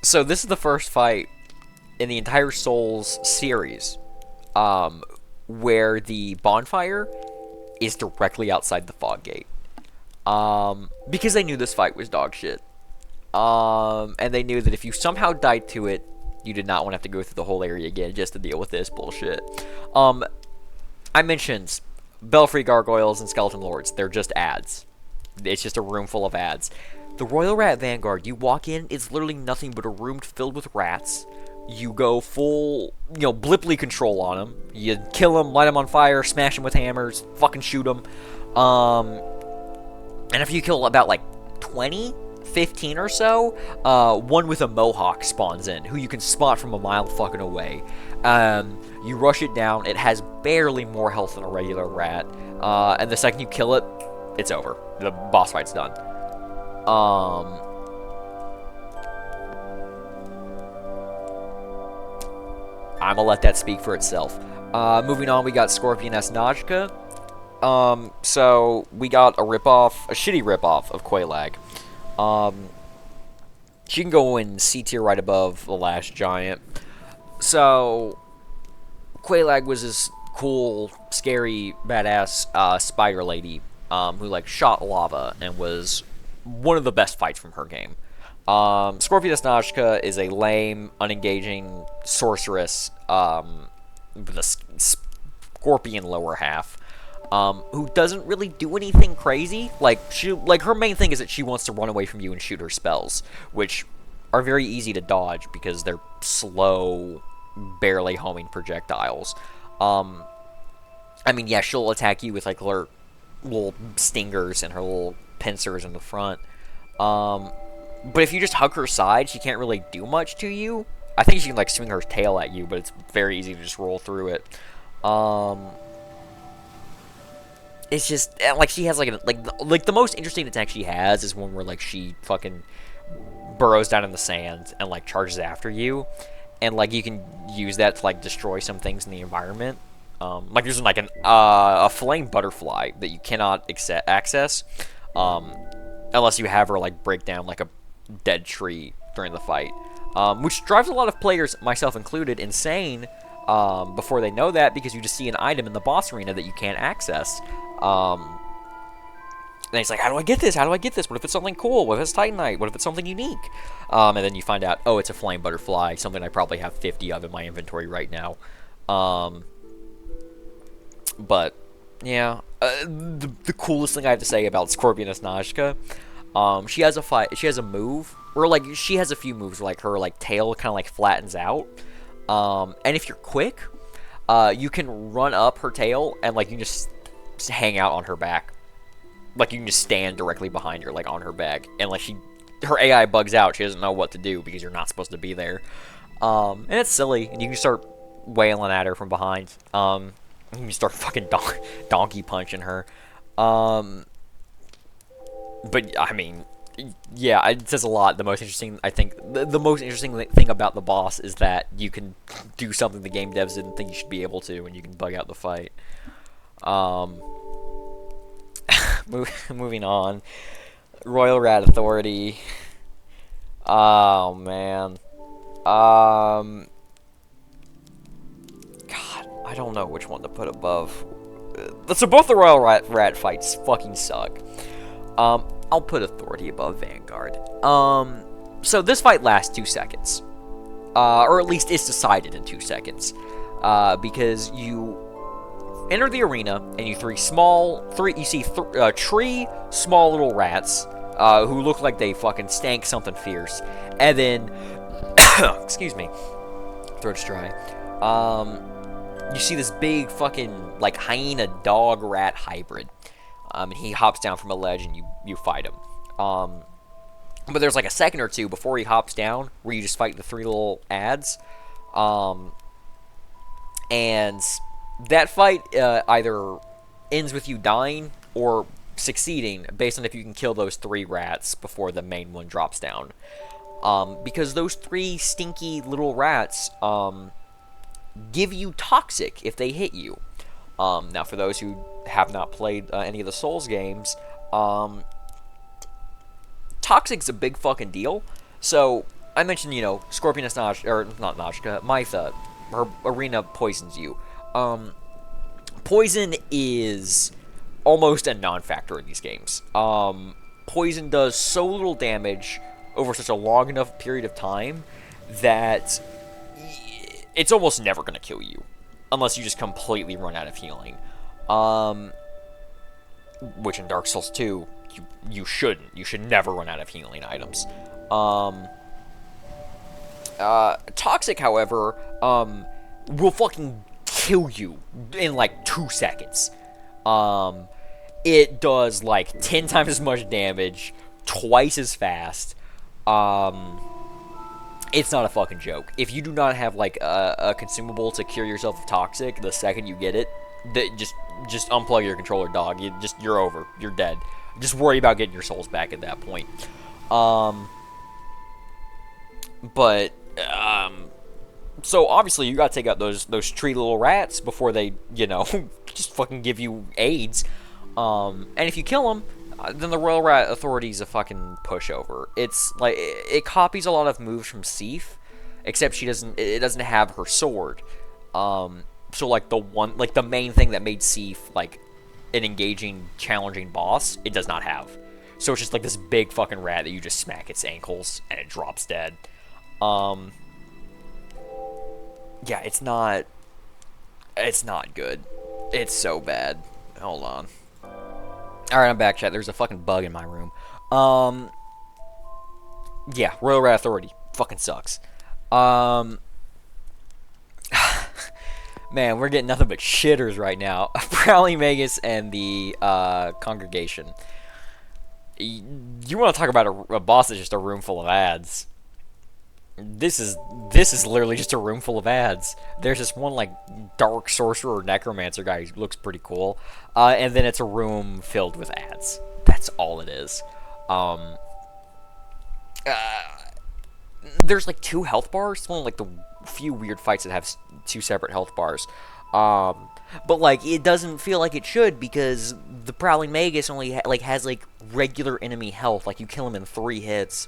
So this is the first fight in the entire Souls series, where the bonfire is directly outside the fog gate. Because they knew this fight was dog shit. And they knew that if you somehow died to it, you did not want to have to go through the whole area again just to deal with this bullshit. I mentioned Belfry Gargoyles and Skeleton Lords. They're just ads. It's just a room full of ads. The Royal Rat Vanguard, you walk in, it's literally nothing but a room filled with rats. You go full, you know, Blipply control on them. You kill them, light them on fire, smash them with hammers, fucking shoot them. And if you kill about like 20, 15 or so, one with a mohawk spawns in, who you can spot from a mile fucking away. You rush it down, it has barely more health than a regular rat, and the second you kill it, it's over. The boss fight's done. I'm gonna let that speak for itself. Moving on, we got Scorpion S. Najka. So we got a shitty ripoff of Quelaag. She can go in C tier right above the Last Giant. So Quelaag was this cool, scary, badass spider lady who like shot lava and was one of the best fights from her game. Scorpion S. Najka is a lame, unengaging sorceress with a scorpion lower half. Who doesn't really do anything crazy. Like her main thing is that she wants to run away from you and shoot her spells, which are very easy to dodge because they're slow, barely homing projectiles. I mean, yeah, she'll attack you with like her little stingers and her little pincers in the front. But if you just hug her side, she can't really do much to you. I think she can like swing her tail at you, but it's very easy to just roll through it. It's just like she has like the most interesting attack she has is one where like she fucking burrows down in the sand and like charges after you, and like you can use that to like destroy some things in the environment. Like there's like a flame butterfly that you cannot access unless you have her like break down like a dead tree during the fight. which drives a lot of players, myself included, insane before they know that, because you just see an item in the boss arena that you can't access. And he's like, how do I get this? How do I get this? What if it's something cool? What if it's Titanite? What if it's something unique? And then you find out, oh, it's a flame butterfly, something I probably have 50 of in my inventory right now. But, yeah. The coolest thing I have to say about Scorpioness Nazca, she has a move, or, like, she has a few moves, like, her, like, tail kind of, like, flattens out. And if you're quick, you can run up her tail, and, like, you can just hang out on her back. Like, you can just stand directly behind her, like, on her back. And, like, her AI bugs out. She doesn't know what to do because you're not supposed to be there. And it's silly. And you can start wailing at her from behind. You can start fucking donkey punching her. But, I mean, yeah, it says a lot. The most interesting, I think, the most interesting thing about the boss is that you can do something the game devs didn't think you should be able to, and you can bug out the fight. Moving on. Royal Rat Authority. Oh, man. God, I don't know which one to put above. So both the Royal Rat fights fucking suck. I'll put Authority above Vanguard. So this fight lasts 2 seconds. Or at least it's decided in 2 seconds. Because you enter the arena, and you see three small little rats, who look like they fucking stank something fierce. And then, excuse me, throat's dry. You see this big fucking, like, hyena dog rat hybrid. And he hops down from a ledge, and you fight him. But there's like a second or two before he hops down, where you just fight the 3 little ads. And that fight either ends with you dying or succeeding, based on if you can kill those 3 rats before the main one drops down. Because those 3 stinky little rats give you toxic if they hit you. Now, for those who have not played any of the Souls games, toxic's a big fucking deal. So, I mentioned, you know, Scorpioness Nazca, or not Nazca, Mytha, her arena poisons you. Poison is almost a non-factor in these games. Poison does so little damage over such a long enough period of time that it's almost never going to kill you, unless you just completely run out of healing. Which in Dark Souls 2, you shouldn't. You should never run out of healing items. Toxic, however, will fucking kill you in like 2 seconds. It does like 10 times as much damage, twice as fast. It's not a fucking joke. If you do not have like a consumable to cure yourself of toxic, the second you get it, just unplug your controller, dog. You're over. You're dead. Just worry about getting your souls back at that point. So obviously you gotta take out those 3 little rats before they, you know, just fucking give you AIDS. And if you kill them, then the Royal Rat Authority's a fucking pushover. It's like, it copies a lot of moves from Sif, except it doesn't have her sword. So like the main thing that made Sif like an engaging, challenging boss, it does not have. So it's just like this big fucking rat that you just smack its ankles and it drops dead. Yeah, it's not good. It's so bad. Hold on. Alright, I'm back, chat. There's a fucking bug in my room. Yeah, Royal Rat Authority. Fucking sucks. Man, we're getting nothing but shitters right now. Prowling Magus and the Congregation. You want to talk about a boss that's just a room full of ads. This is literally just a room full of ads. There's this one like dark sorcerer or necromancer guy who looks pretty cool, and then it's a room filled with ads. That's all it is. There's like 2 health bars. It's one of like the few weird fights that have 2 separate health bars. But like it doesn't feel like it should, because the Prowling Magus only has like regular enemy health. Like you kill him in 3 hits.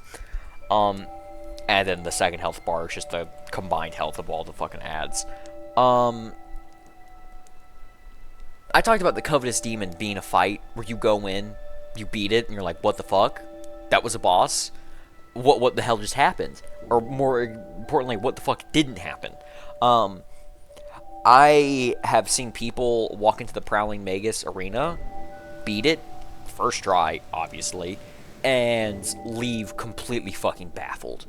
And then the second health bar is just the combined health of all the fucking ads. I talked about the Covetous Demon being a fight where you go in, you beat it, and you're like, what the fuck? That was a boss? What the hell just happened? Or more importantly, what the fuck didn't happen? I have seen people walk into the Prowling Magus arena, beat it, first try, obviously, and leave completely fucking baffled.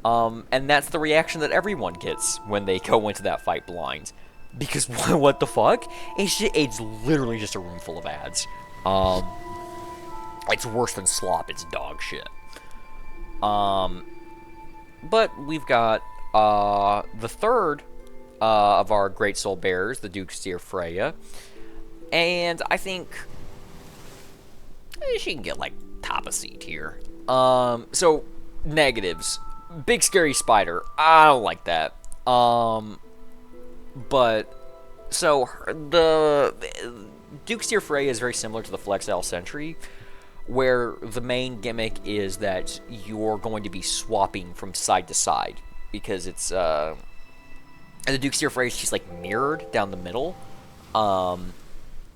And that's the reaction that everyone gets when they go into that fight blind. Because what the fuck? It's literally just a room full of ads. It's worse than slop. It's dog shit. But we've got the third of our Great Soul Bearers, the Duke's Dear Freya, and I think she can get like top of seat here. So negatives. Big scary spider. I don't like that. But so the Duke's Dear Freya is very similar to the Flexile Sentry, where the main gimmick is that you're going to be swapping from side to side, because it's and the Duke's Dear Freya, she's like mirrored down the middle, and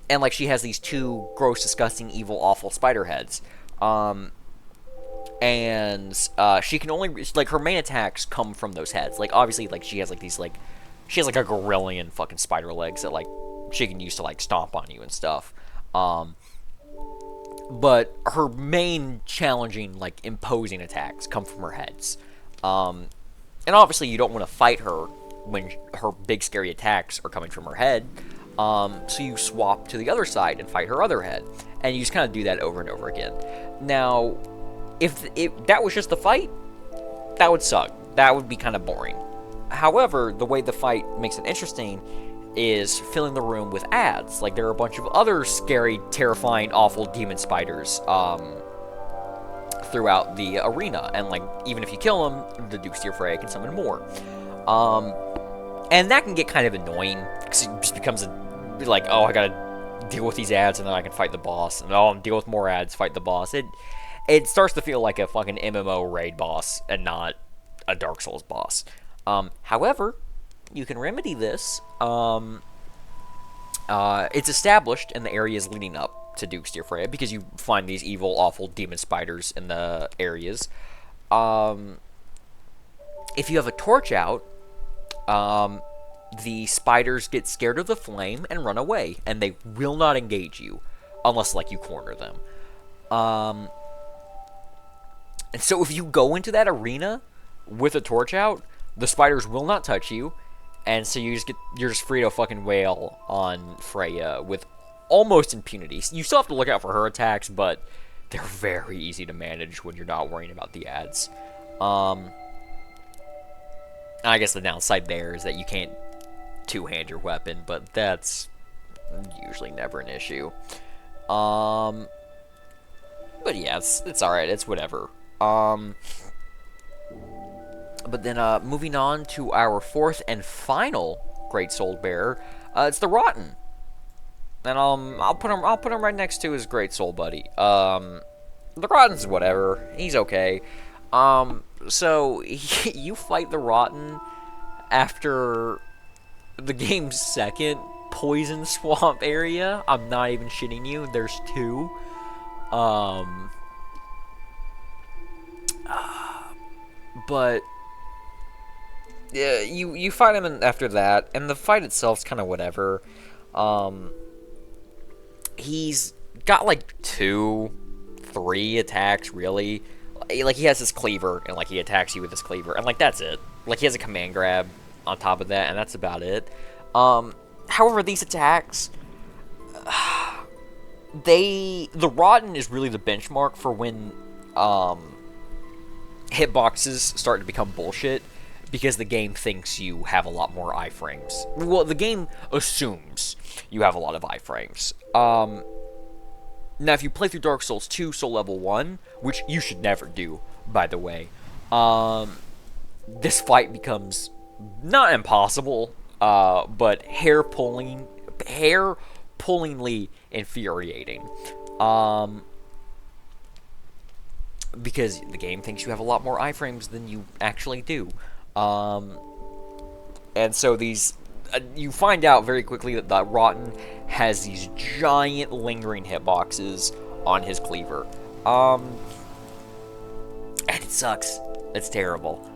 like she has these two gross, disgusting, evil, awful spider heads. And she can only, like, her main attacks come from those heads. Like, obviously, like, she has, like, these, like, she has, like, a gorillion fucking spider legs that, like, she can use to, like, stomp on you and stuff. But her main challenging, like, imposing attacks come from her heads. And obviously, you don't want to fight her when her big, scary attacks are coming from her head. So you swap to the other side and fight her other head. And you just kind of do that over and over again. Now, if that was just the fight, that would suck. That would be kind of boring. However, the way the fight makes it interesting is filling the room with ads. Like, there are a bunch of other scary, terrifying, awful demon spiders throughout the arena. And, like, even if you kill them, the Duke's Dear Freya can summon more. And that can get kind of annoying, because it just becomes like, oh, I gotta deal with these ads, and then I can fight the boss. And, oh, I'm deal with more ads, fight the boss. It starts to feel like a fucking MMO raid boss and not a Dark Souls boss. However, you can remedy this. It's established in the areas leading up to Duke's Dear Freya, because you find these evil, awful demon spiders in the areas. If you have a torch out, the spiders get scared of the flame and run away, and they will not engage you unless, like, you corner them. And so if you go into that arena with a torch out, the spiders will not touch you, and so you're just free to fucking wail on Freya with almost impunity. You still have to look out for her attacks, but they're very easy to manage when you're not worrying about the ads. I guess the downside there is that you can't two-hand your weapon, but that's usually never an issue. But yeah, it's alright, it's whatever. But then, moving on to our fourth and final Great Soul Bearer, it's the Rotten. And, I'll put him right next to his Great Soul buddy. The Rotten's whatever, he's okay. So, you fight the Rotten after the game's second Poison Swamp area. I'm not even shitting you, there's two. But yeah, you fight him after that, and the fight itself's kind of whatever. He's got like 2-3 attacks, really. Like, he has his cleaver, and like he attacks you with his cleaver, and like that's it. Like, he has a command grab on top of that, and that's about it. However, these attacks, the Rotten is really the benchmark for when hitboxes start to become bullshit, because the game thinks you have a lot more iframes. Well, the game assumes you have a lot of iframes. Now, if you play through Dark Souls 2 Soul Level 1, which you should never do, by the way, this fight becomes not impossible, but hair-pullingly infuriating. because the game thinks you have a lot more iframes than you actually do. And so these, you find out very quickly that the Rotten has these giant lingering hitboxes on his cleaver. And it sucks. It's terrible.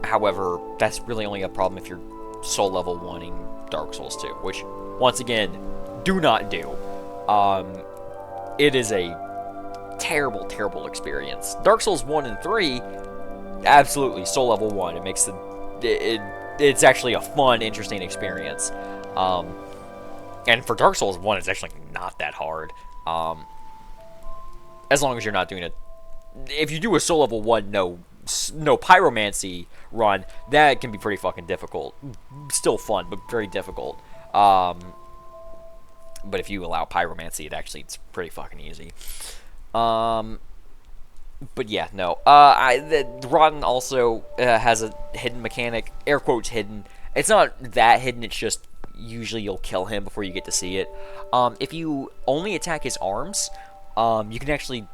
However, that's really only a problem if you're soul level 1ing Dark Souls 2, which, once again, do not do. It is a terrible, terrible experience. Dark Souls 1 and 3, absolutely, soul level 1. It makes it's actually a fun, interesting experience. And for Dark Souls 1, it's actually not that hard. As long as you're not doing it. If you do a soul level 1, no pyromancy run, that can be pretty fucking difficult. Still fun, but very difficult. But if you allow pyromancy, it's pretty fucking easy. But yeah, no. The Rotten also has a hidden mechanic, air quotes hidden. It's not that hidden, it's just usually you'll kill him before you get to see it. If you only attack his arms, you can actually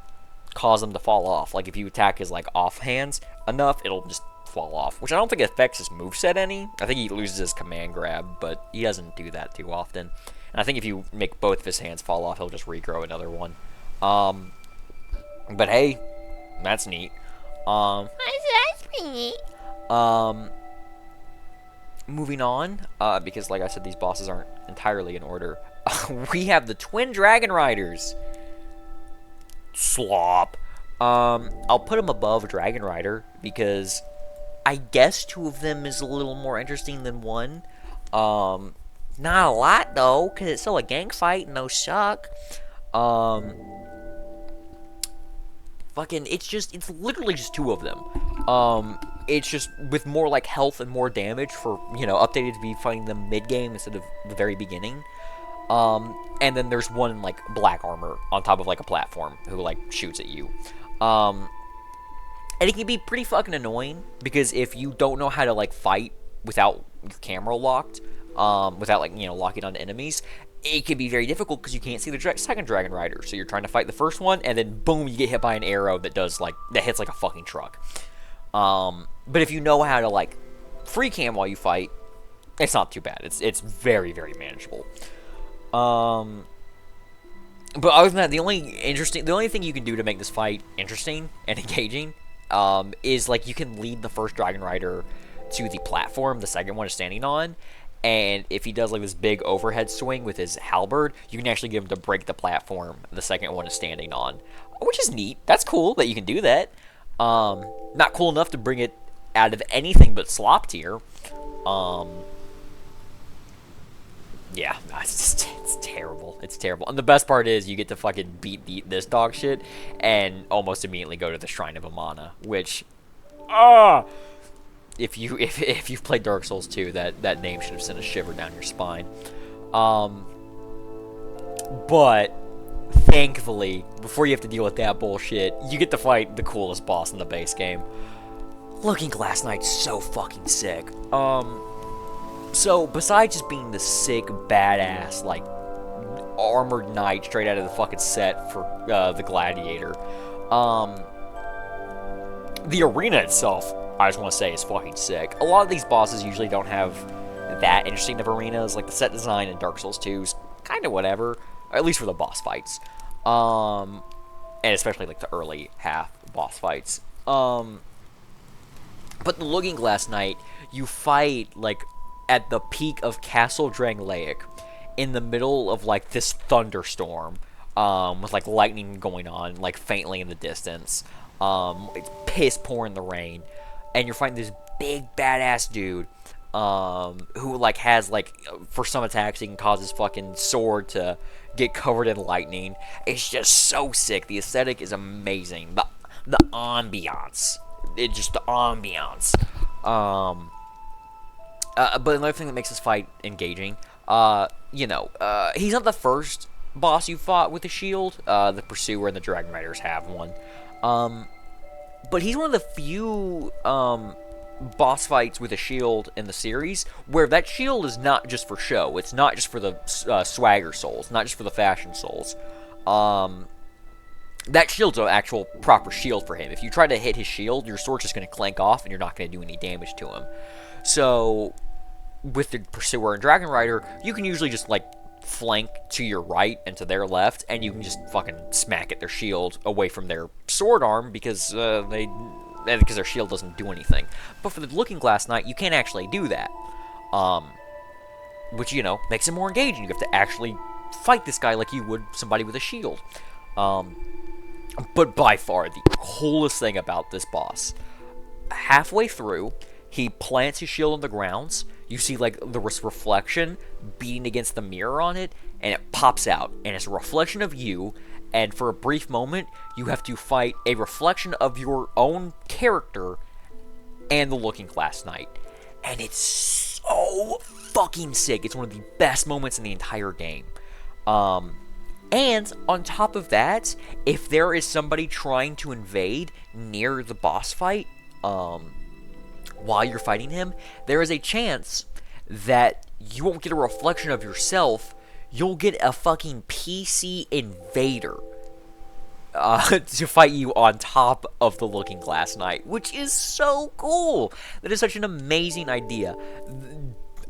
cause them to fall off. Like, if you attack his, like, offhands enough, it'll just fall off, which I don't think affects his moveset any. I think he loses his command grab, but he doesn't do that too often. And I think if you make both of his hands fall off, he'll just regrow another one. But hey, that's neat. That's pretty neat. Moving on, because like I said, these bosses aren't entirely in order. We have the Twin Dragon Riders. Slop. I'll put them above Dragon Rider because I guess 2 of them is a little more interesting than 1. Not a lot though, because it's still a gang fight and those suck. It's literally just 2 of them. It's just with more like health and more damage for, updated to be fighting them mid-game instead of the very beginning. And then there's one in, like, black armor on top of, like, a platform who, like, shoots at you. And it can be pretty fucking annoying, because if you don't know how to, like, fight without your camera locked, without, like, locking onto enemies, it can be very difficult because you can't see the second Dragon Rider. So you're trying to fight the first one, and then, boom, you get hit by an arrow that hits, like, a fucking truck. But if you know how to, like, free cam while you fight, it's not too bad. It's very, very manageable. But other than that, the only thing you can do to make this fight interesting and engaging, is, like, you can lead the first Dragon Rider to the platform the second one is standing on, and if he does, like, this big overhead swing with his halberd, you can actually get him to break the platform the second one is standing on, which is neat. That's cool that you can do that. Not cool enough to bring it out of anything but slop tier. Yeah, it's terrible. It's terrible. And the best part is you get to fucking beat this dog shit and almost immediately go to the Shrine of Amana, which, if you've played Dark Souls 2, that name should have sent a shiver down your spine. But thankfully, before you have to deal with that bullshit, you get to fight the coolest boss in the base game. Looking Glass Knight's so fucking sick. So, besides just being the sick, badass, like, armored knight straight out of the fucking set for the Gladiator, the arena itself, I just want to say, is fucking sick. A lot of these bosses usually don't have that interesting of arenas. Like, the set design in Dark Souls 2 is kind of whatever, at least for the boss fights. And especially, like, the early half boss fights. But the Looking Glass Knight, you fight, like, at the peak of Castle Drangleic, in the middle of, like, this thunderstorm, with, like, lightning going on, like, faintly in the distance, it's piss pouring the rain, and you're fighting this big badass dude, who, like, has, like, for some attacks, he can cause his fucking sword to get covered in lightning. It's just so sick. The aesthetic is amazing. The ambiance. It's just the ambiance. But another thing that makes this fight engaging, he's not the first boss you fought with a shield. The Pursuer and the Dragon Riders have one. But he's one of the few boss fights with a shield in the series where that shield is not just for show. It's not just for the swagger souls, not just for the fashion souls. that shield's an actual proper shield for him. If you try to hit his shield, your sword's just going to clank off and you're not going to do any damage to him. So, with the Pursuer and Dragon Rider, you can usually just, like, flank to your right and to their left, and you can just fucking smack at their shield away from their sword arm because their shield doesn't do anything. But for the Looking Glass Knight, you can't actually do that. Which, you know, makes it more engaging. You have to actually fight this guy like you would somebody with a shield. But by far, the coolest thing about this boss, halfway through, he plants his shield on the grounds. You see, like, the reflection beating against the mirror on it, and it pops out. And it's a reflection of you, and for a brief moment, you have to fight a reflection of your own character and the Looking Glass Knight. And it's so fucking sick. It's one of the best moments in the entire game. And on top of that, if there is somebody trying to invade near the boss fight, while you're fighting him, there is a chance that you won't get a reflection of yourself. You'll get a fucking PC invader to fight you on top of the Looking Glass Knight, which is so cool. That is such an amazing idea.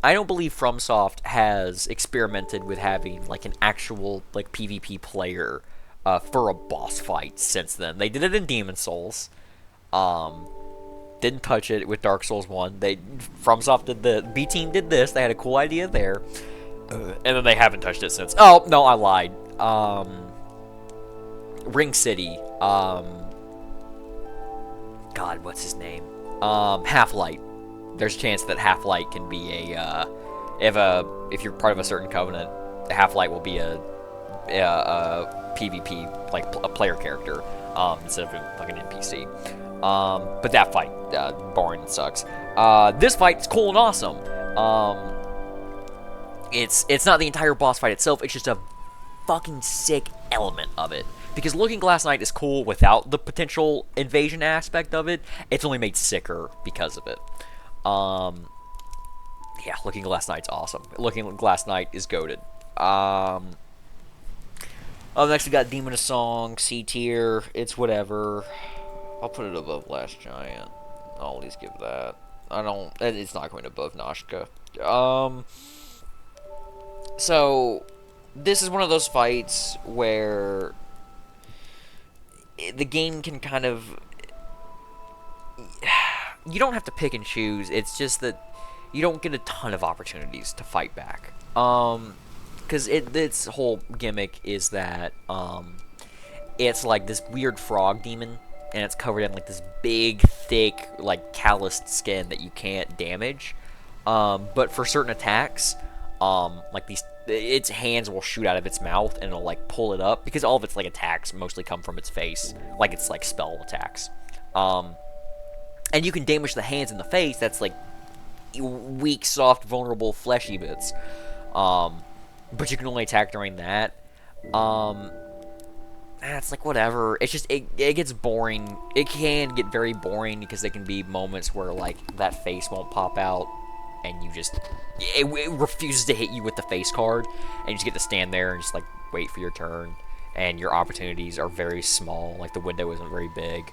I don't believe FromSoft has experimented with having, like, an actual, like, PvP player for a boss fight since then. They did it in Demon's Souls. Didn't touch it with Dark Souls 1. FromSoft did the B-Team did this. They had a cool idea there. And then they haven't touched it since. Oh, no, I lied. Ring City. God, what's his name? Half-Light. There's a chance that Half-Light can be if you're part of a certain covenant, Half-Light will be a PvP, like, a player character, instead of like an NPC. But that fight, boring and sucks. This fight's cool and awesome. It's not the entire boss fight itself, it's just a fucking sick element of it. Because Looking Glass Knight is cool without the potential invasion aspect of it. It's only made sicker because of it. Yeah, Looking Glass Knight's awesome. Looking Glass Knight is goated. Next we got Demon of Song, C tier. It's whatever. I'll put it above Last Giant. I'll at least give that. It's not going above Nashka. So, this is one of those fights where the game can kind of... You don't have to pick and choose. It's just that you don't get a ton of opportunities to fight back. Because its whole gimmick is that it's like this weird frog demon, and it's covered in like this big, thick, like calloused skin that you can't damage. But for certain attacks, like its hands will shoot out of its mouth and it'll like pull it up, because all of its like attacks mostly come from its face, like it's like spell attacks. And you can damage the hands and the face. That's like weak, soft, vulnerable, fleshy bits. But you can only attack during that. It's like whatever. It's just it gets boring. It can get very boring because there can be moments where like that face won't pop out, and you just it refuses to hit you with the face card, and you just get to stand there and just like wait for your turn. And your opportunities are very small. Like the window isn't very big.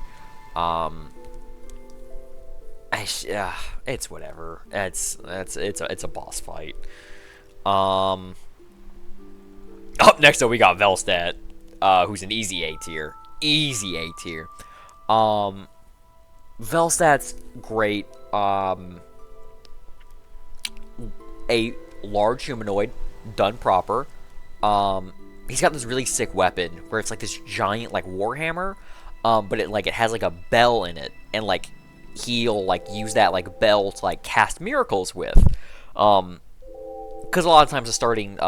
It's whatever. It's a boss fight. Up next up we got Velstadt, who's an easy A tier. Easy A tier. Velstadt's great. A large humanoid done proper. He's got this really sick weapon where it's like this giant like warhammer, but it has like a bell in it, and like he'll like use that like bell to like cast miracles with. Because a lot of times the starting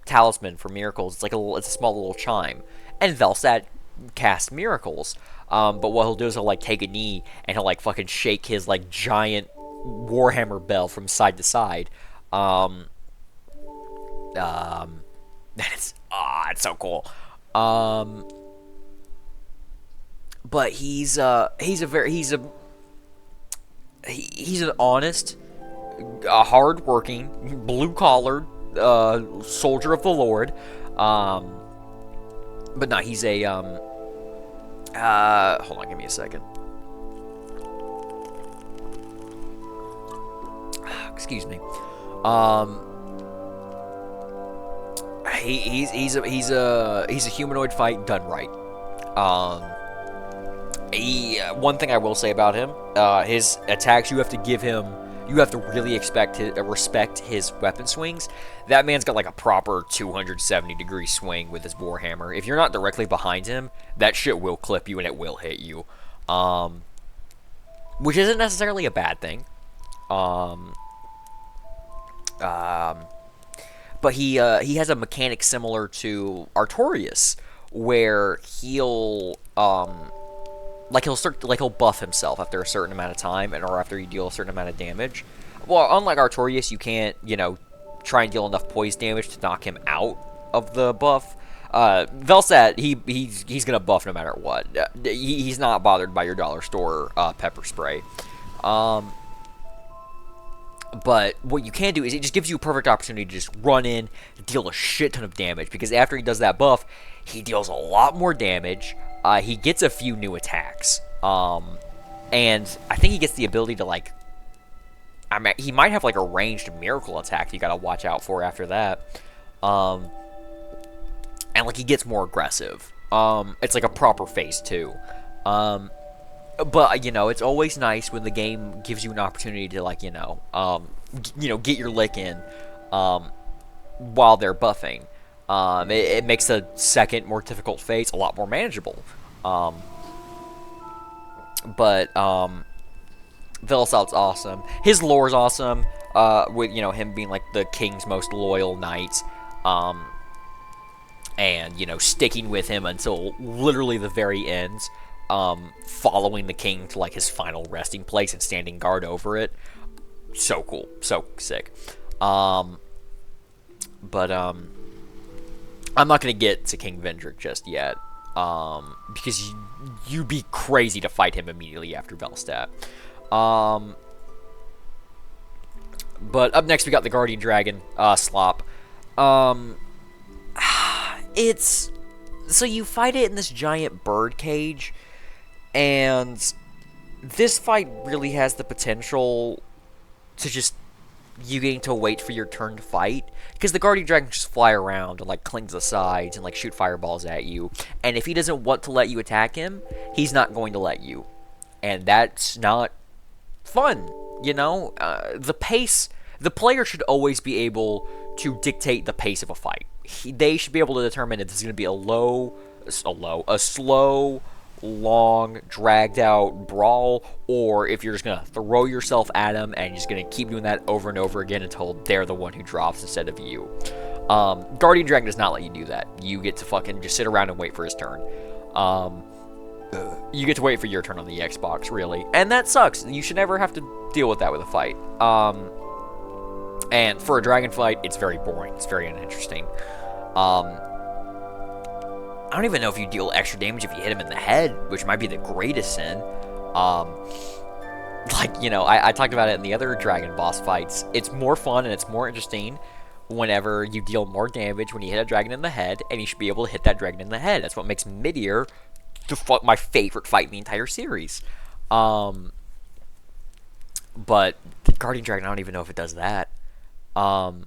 talisman for miracles, it's a small little chime, and Velstadt casts miracles. But what he'll do is he'll like take a knee and he'll like fucking shake his like giant warhammer bell from side to side. It's so cool. But he's an honest, hard-working, blue-collared soldier of the Lord. But no, he's a Hold on, give me a second. Excuse me. He's a humanoid fight done right. One thing I will say about him, his attacks, you have to give him, you have to really respect his weapon swings. That man's got like a proper 270-degree swing with his warhammer. If you're not directly behind him, that shit will clip you and it will hit you. Which isn't necessarily a bad thing. But he has a mechanic similar to Artorias, where he'll buff himself after a certain amount of time, or after you deal a certain amount of damage. Well, unlike Artorias, you can't, try and deal enough poise damage to knock him out of the buff. Velsat, he's gonna buff no matter what. He's not bothered by your dollar store pepper spray. But what you can do is it just gives you a perfect opportunity to just run in, deal a shit ton of damage, because after he does that buff, he deals a lot more damage. He gets a few new attacks, and I think he gets the ability to he might have like a ranged miracle attack you gotta watch out for after that, and he gets more aggressive. It's like a proper phase 2. But, it's always nice when the game gives you an opportunity to, get your lick in, while they're buffing. It makes the second, more difficult phase a lot more manageable. Velasat's awesome. His lore's awesome, with, him being, the king's most loyal knight, and, sticking with him until literally the very end. Following the king to his final resting place and standing guard over it. So cool, so sick. I'm not gonna get to King Vendrick just yet, because you'd be crazy to fight him immediately after Velstadt. But up next we got the Guardian Dragon, Slop. It's so you fight it in this giant bird cage. And this fight really has the potential to just you getting to wait for your turn to fight, because the Guardian Dragon just fly around and cling to the sides and shoot fireballs at you. And if he doesn't want to let you attack him, he's not going to let you, and that's not fun. The pace. The player should always be able to dictate the pace of a fight. They should be able to determine if this is going to be a slow, long, dragged out brawl, or if you're just gonna throw yourself at them and you're just gonna keep doing that over and over again until they're the one who drops instead of you. Guardian Dragon does not let you do that. You get to fucking just sit around and wait for his turn. You get to wait for your turn on the Xbox, really, and that sucks. You should never have to deal with that with a fight. And for a dragon fight, it's very boring. It's very uninteresting. I don't even know if you deal extra damage if you hit him in the head, which might be the greatest sin. I talked about it in the other dragon boss fights. It's more fun and it's more interesting whenever you deal more damage when you hit a dragon in the head, and you should be able to hit that dragon in the head. That's what makes Midir my favorite fight in the entire series. But the Guardian Dragon, I don't even know if it does that. Oh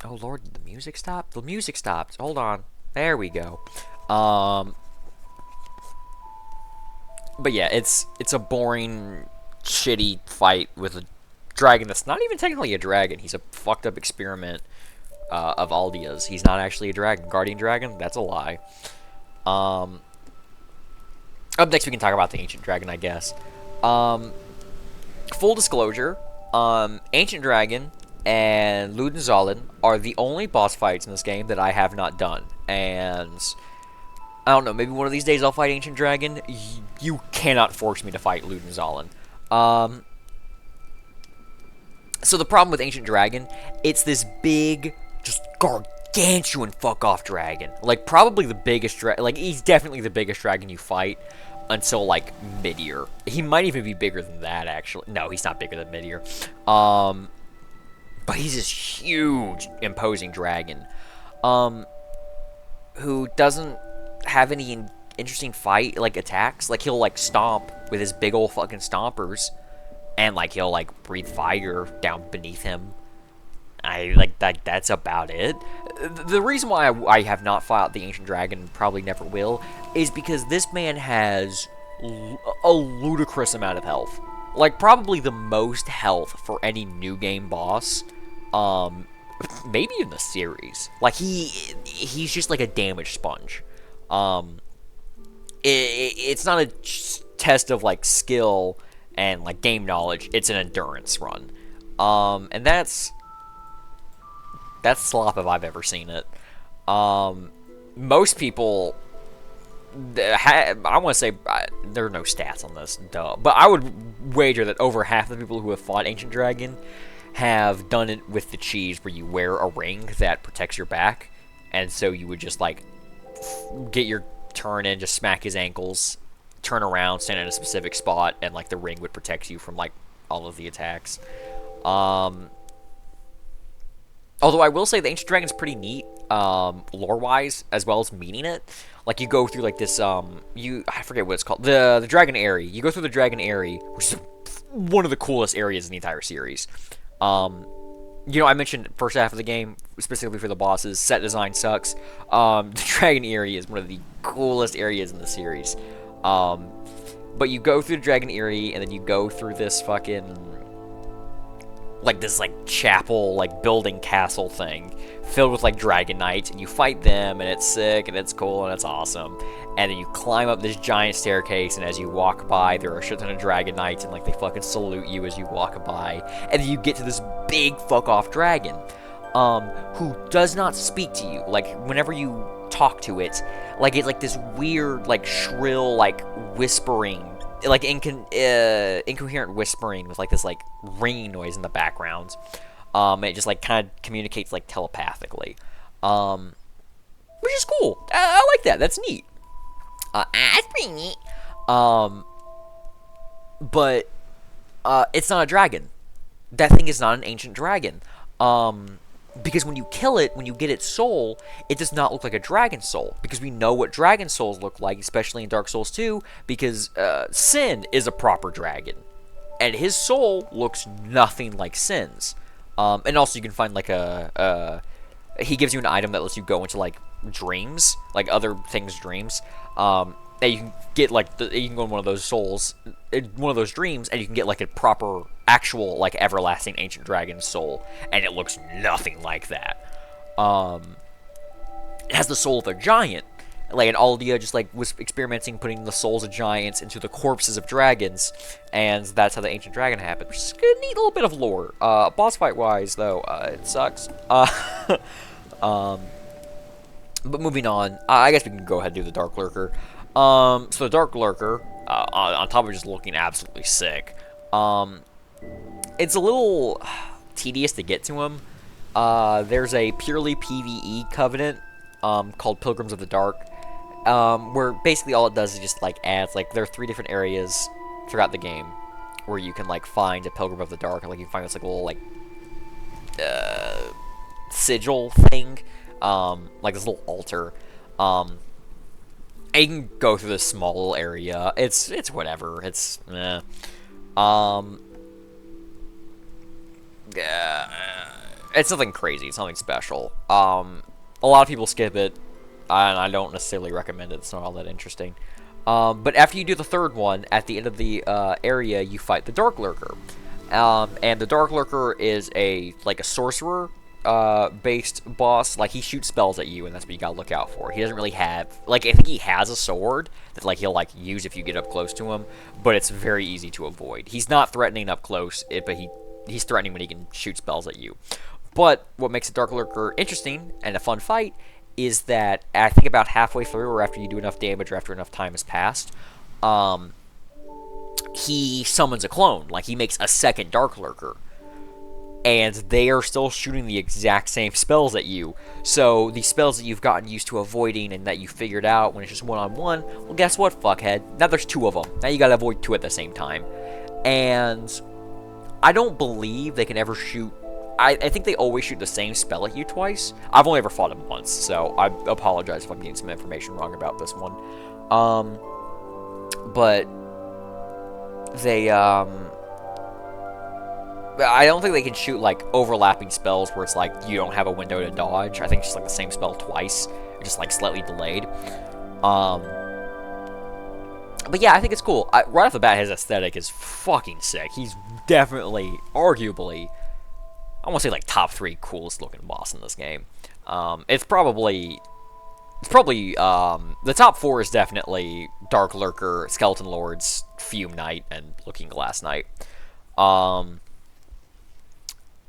lord, did the music stop? The music stopped. Hold on. There we go. But yeah, it's a boring, shitty fight with a dragon that's not even technically a dragon. He's a fucked up experiment of Aldia's. He's not actually a dragon. Guardian Dragon? That's a lie. Up next we can talk about the Ancient Dragon, I guess. Full disclosure, Ancient Dragon and Ludenzahlen are the only boss fights in this game that I have not done. And I don't know, maybe one of these days I'll fight Ancient Dragon. You cannot force me to fight Ludenzahlen. So the problem with Ancient Dragon, it's this big, just gargantuan fuck-off dragon. Probably the biggest dragon. He's definitely the biggest dragon you fight until, Midir. He might even be bigger than that, actually. No, he's not bigger than Midir. But he's this huge, imposing dragon. Who doesn't have any interesting fight, like, attacks. Like, he'll, like, stomp with his big old fucking stompers. And, like, he'll, like, breathe fire down beneath him. That's about it. The reason why I have not fought the Ancient Dragon, and probably never will, is because this man has a ludicrous amount of health. Like, probably the most health for any new game boss. Maybe in the series. Like, he's just like a damage sponge. It's not a test of, like, skill and, like, game knowledge. It's an endurance run. And that's slop if I've ever seen it. Most people, I want to say, there are no stats on this, duh. But I would wager that over half the people who have fought Ancient Dragon have done it with the cheese, where you wear a ring that protects your back. And so you would just, like, get your turn in, just smack his ankles, turn around, stand in a specific spot, and, like, the ring would protect you from, like, all of the attacks. Although I will say the Ancient Dragon's pretty neat, lore-wise, as well as meaning it. Like, you go through, like, this, I forget what it's called, the Dragon Aerie. You go through the Dragon Aerie, which is one of the coolest areas in the entire series. You know, I mentioned first half of the game, specifically for the bosses, set design sucks. The Dragon Aerie is one of the coolest areas in the series. But you go through the Dragon Aerie, and then you go through this fucking, like, this, like, chapel, like, building castle thing filled with, like, dragon knights, and you fight them, and it's sick, and it's cool, and it's awesome. And then you climb up this giant staircase, and as you walk by, there are a shit ton of dragon knights, and, like, they fucking salute you as you walk by. And then you get to this big fuck-off dragon, who does not speak to you. Like, whenever you talk to it, like, it's, like, this weird, like, shrill, like, whispering, like, incoherent whispering with, like, this, like, ringing noise in the background. It just, like, kind of communicates, like, telepathically. Which is cool. I like that. That's neat. That's pretty neat. But, it's not a dragon. That thing is not an ancient dragon. Because when you kill it, when you get its soul, it does not look like a dragon soul. Because we know what dragon souls look like, especially in Dark Souls 2, because Sin is a proper dragon. And his soul looks nothing like Sin's. And also you can find, like, he gives you an item that lets you go into, like, dreams, like other things' dreams. And you can get, like, you can go in one of those souls, one of those dreams, and you can get, like, a proper, actual, like, everlasting ancient dragon soul, and it looks nothing like that. It has the soul of a giant. Like, and Aldia just, like, was experimenting putting the souls of giants into the corpses of dragons, and that's how the ancient dragon happened, which is a neat little bit of lore. Boss fight wise, though, it sucks. But moving on, I guess we can go ahead and do the Dark Lurker. So the Dark Lurker, on top of just looking absolutely sick, it's a little tedious to get to him. There's a purely PvE covenant, called Pilgrims of the Dark, where basically all it does is just, like, adds, like, there are 3 different areas throughout the game where you can, like, find a Pilgrim of the Dark, and, like, you can find this, like, little, like, sigil thing, like this little altar, and you can go through this small little area. It's whatever. It's it's nothing crazy. It's nothing special. A lot of people skip it, and I don't necessarily recommend it. It's not all that interesting. But after you do the third one, at the end of the area, you fight the Dark Lurker. And the Dark Lurker is a sorcerer based boss. Like, he shoots spells at you, and that's what you gotta look out for. He doesn't really have, like, I think he has a sword that, like, he'll, like, use if you get up close to him, but it's very easy to avoid. He's not threatening up close, but he's threatening when he can shoot spells at you. But what makes the Dark Lurker interesting and a fun fight is that I think about halfway through, or after you do enough damage, or after enough time has passed, he summons a clone. Like, he makes a second Dark Lurker. And they are still shooting the exact same spells at you. So, the spells that you've gotten used to avoiding and that you figured out when it's just one-on-one, well, guess what, fuckhead? Now there's 2 of them. Now you gotta avoid 2 at the same time. And I don't believe they can ever shoot... I think they always shoot the same spell at you twice. I've only ever fought him once, so I apologize if I'm getting some information wrong about this one. But they, I don't think they can shoot, like, overlapping spells where it's like you don't have a window to dodge. I think it's just, like, the same spell twice, just, like, slightly delayed. But yeah, I think it's cool. Right off the bat, his aesthetic is fucking sick. He's definitely, arguably, I want to say, like, top 3 coolest looking boss in this game. It's probably, the top 4 is definitely Dark Lurker, Skeleton Lords, Fume Knight, and Looking Glass Knight. Yeah,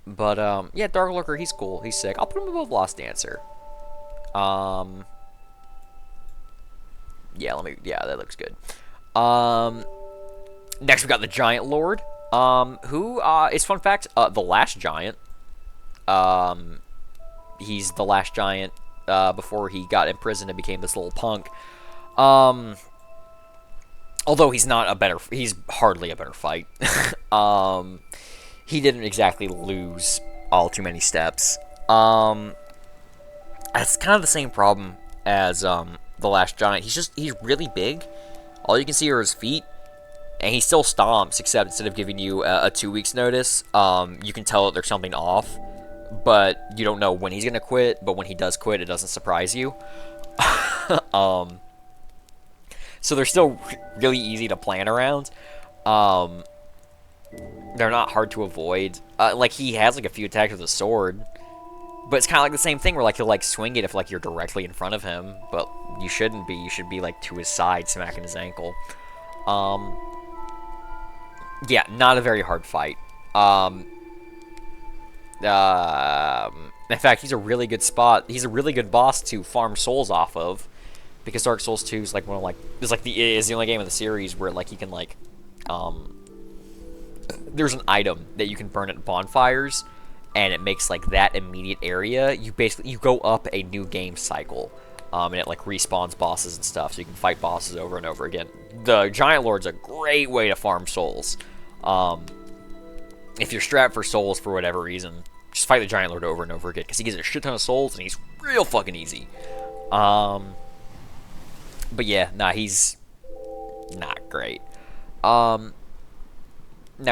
Dark Lurker, he's cool, he's sick. I'll put him above Lost Dancer. Yeah, that looks good. Next we got the Giant Lord, who, is, fun fact, the last giant. He's the last giant, before he got imprisoned and became this little punk. Although he's hardly a better fight. He didn't exactly lose all too many steps. It's kind of the same problem as, the last giant. He's really big. All you can see are his feet, and he still stomps, except instead of giving you a 2 weeks notice, you can tell that there's something off, but you don't know when he's gonna quit, but when he does quit, it doesn't surprise you. So they're still really easy to plan around. They're not hard to avoid. Like, he has, like, a few attacks with a sword, but it's kind of like the same thing where, like, he'll, like, swing it if, like, you're directly in front of him, but you shouldn't be. You should be, like, to his side, smacking his ankle. Yeah, not a very hard fight. In fact, he's a really good spot. He's a really good boss to farm souls off of, because Dark Souls 2 is, like, one of, like, is the only game in the series where, like, you can, like, there's an item that you can burn at bonfires, and it makes, like, that immediate area, you go up a new game cycle, and it, like, respawns bosses and stuff, so you can fight bosses over and over again. The Giant Lord's a great way to farm souls. If you're strapped for souls for whatever reason, just fight the Giant Lord over and over again, because he gives a shit ton of souls, and he's real fucking easy. But yeah, nah, he's not great. Now,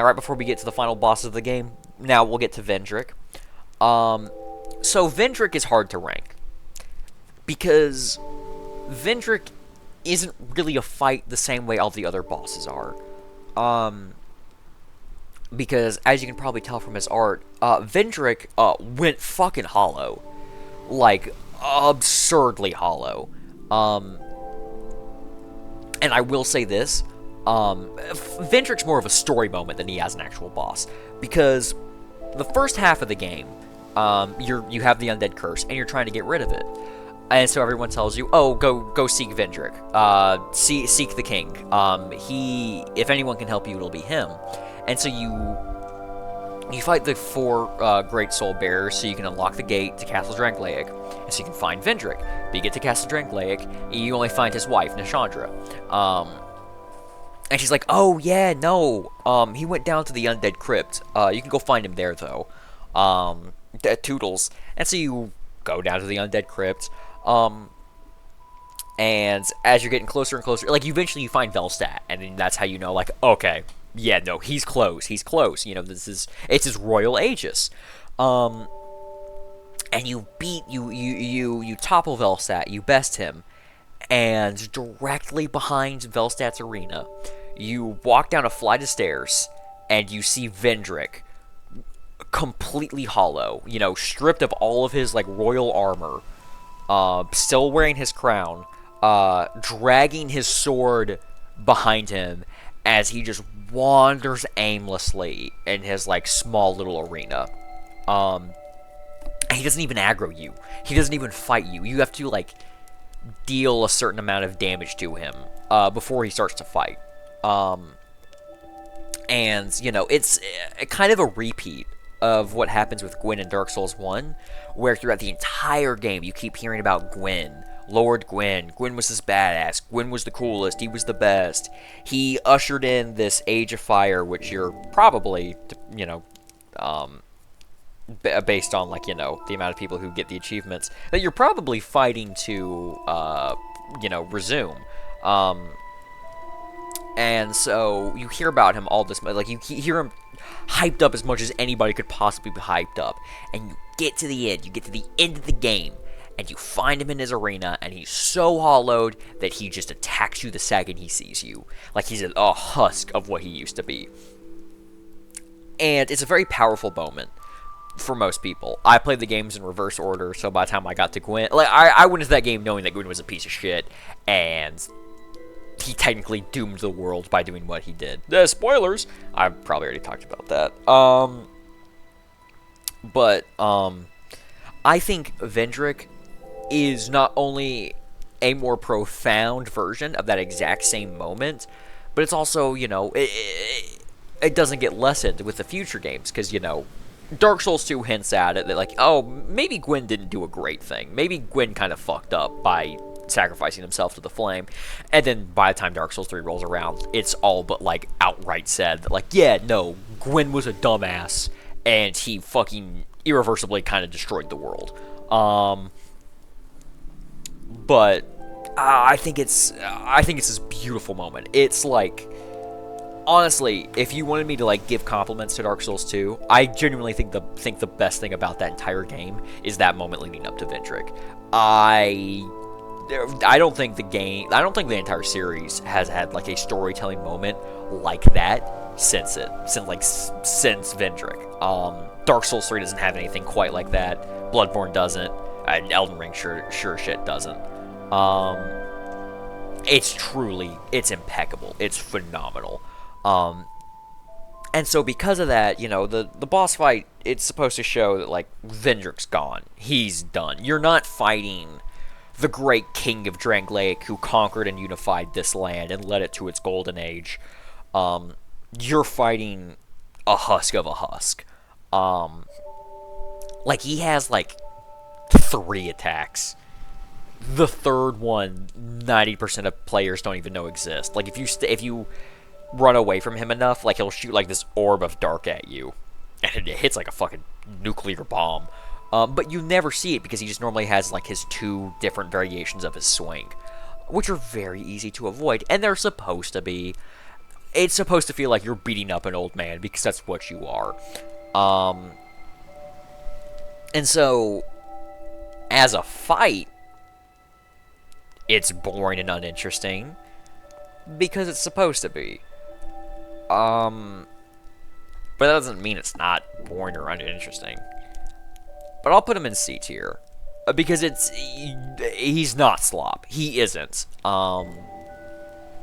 right before we get to the final boss of the game, now we'll get to Vendrick. So Vendrick is hard to rank, because Vendrick isn't really a fight the same way all the other bosses are. Because, as you can probably tell from his art, Vendrick went fucking hollow. Like, absurdly hollow. And I will say this, Vendrick's more of a story moment than he has an actual boss, because the first half of the game, you have the undead curse, and you're trying to get rid of it, and so everyone tells you, oh, go seek Vendrick, seek the king, if anyone can help you, it'll be him, and so you fight the 4 Great Soul Bearers, so you can unlock the gate to Castle Drangleic, and so you can find Vendrick. But you get to Castle Drangleic, and you only find his wife, Nishandra. And she's like, oh, yeah, no, he went down to the Undead Crypt. You can go find him there, though. Toodles. And so you go down to the Undead Crypt, and as you're getting closer and closer, like, eventually you find Velstadt, and then that's how you know, like, okay, yeah, no, he's close, you know, it's his Royal Aegis. And you topple Velstadt, you best him, and directly behind Velstadt's arena, you walk down a flight of stairs, and you see Vendrick, completely hollow, you know, stripped of all of his, like, royal armor, still wearing his crown, dragging his sword behind him, as he just wanders aimlessly in his, like, small little arena. And he doesn't even aggro you. He doesn't even fight you. You have to, like, deal a certain amount of damage to him before he starts to fight. And, you know, it's kind of a repeat of what happens with Gwyn in Dark Souls 1, where throughout the entire game you keep hearing about Gwyn. Lord Gwyn. Gwyn was this badass. Gwyn was the coolest. He was the best. He ushered in this Age of Fire, which you're probably, you know, based on, like, you know, the amount of people who get the achievements, that you're probably fighting to, you know, resume. Um, and so you hear about him all this, like you hear him hyped up as much as anybody could possibly be hyped up, and you get to the end. You get to the end of the game, and you find him in his arena, and he's so hollowed that he just attacks you the second he sees you, like he's a husk of what he used to be. And it's a very powerful moment for most people. I played the games in reverse order, so by the time I got to Gwyn, like I went into that game knowing that Gwyn was a piece of shit, and he technically doomed the world by doing what he did. Spoilers! I've probably already talked about that. But I think Vendrick is not only a more profound version of that exact same moment, but it's also, you know, it doesn't get lessened with the future games, because, you know, Dark Souls 2 hints at it that, like, oh, maybe Gwyn didn't do a great thing. Maybe Gwyn kind of fucked up by sacrificing himself to the flame. And then by the time Dark Souls 3 rolls around, it's all but, like, outright said that, like, yeah, no, Gwyn was a dumbass, and he fucking irreversibly kind of destroyed the world. But I think it's this beautiful moment. It's like, honestly, if you wanted me to, like, give compliments to Dark Souls 2, I genuinely think the best thing about that entire game is that moment leading up to Vendrick. I don't think the entire series has had, like, a storytelling moment like that since Vendrick. Dark Souls 3 doesn't have anything quite like that. Bloodborne doesn't. And Elden Ring sure shit doesn't. It's impeccable. It's phenomenal. And so because of that, you know, the boss fight, it's supposed to show that, like, Vendrick's gone. He's done. You're not fighting the great king of Drangleic who conquered and unified this land and led it to its golden age. You're fighting a husk of a husk. Like, he has, like, 3 attacks. The third one, 90% of players don't even know exists. Like, if you run away from him enough, like, he'll shoot, like, this orb of dark at you, and it hits like a fucking nuclear bomb. But you never see it because he just normally has, like, his 2 different variations of his swing, which are very easy to avoid, and they're supposed to be. It's supposed to feel like you're beating up an old man, because that's what you are. And so, as a fight, it's boring and uninteresting, because it's supposed to be. But that doesn't mean it's not boring or uninteresting. But I'll put him in C tier, because he's not slop. He isn't.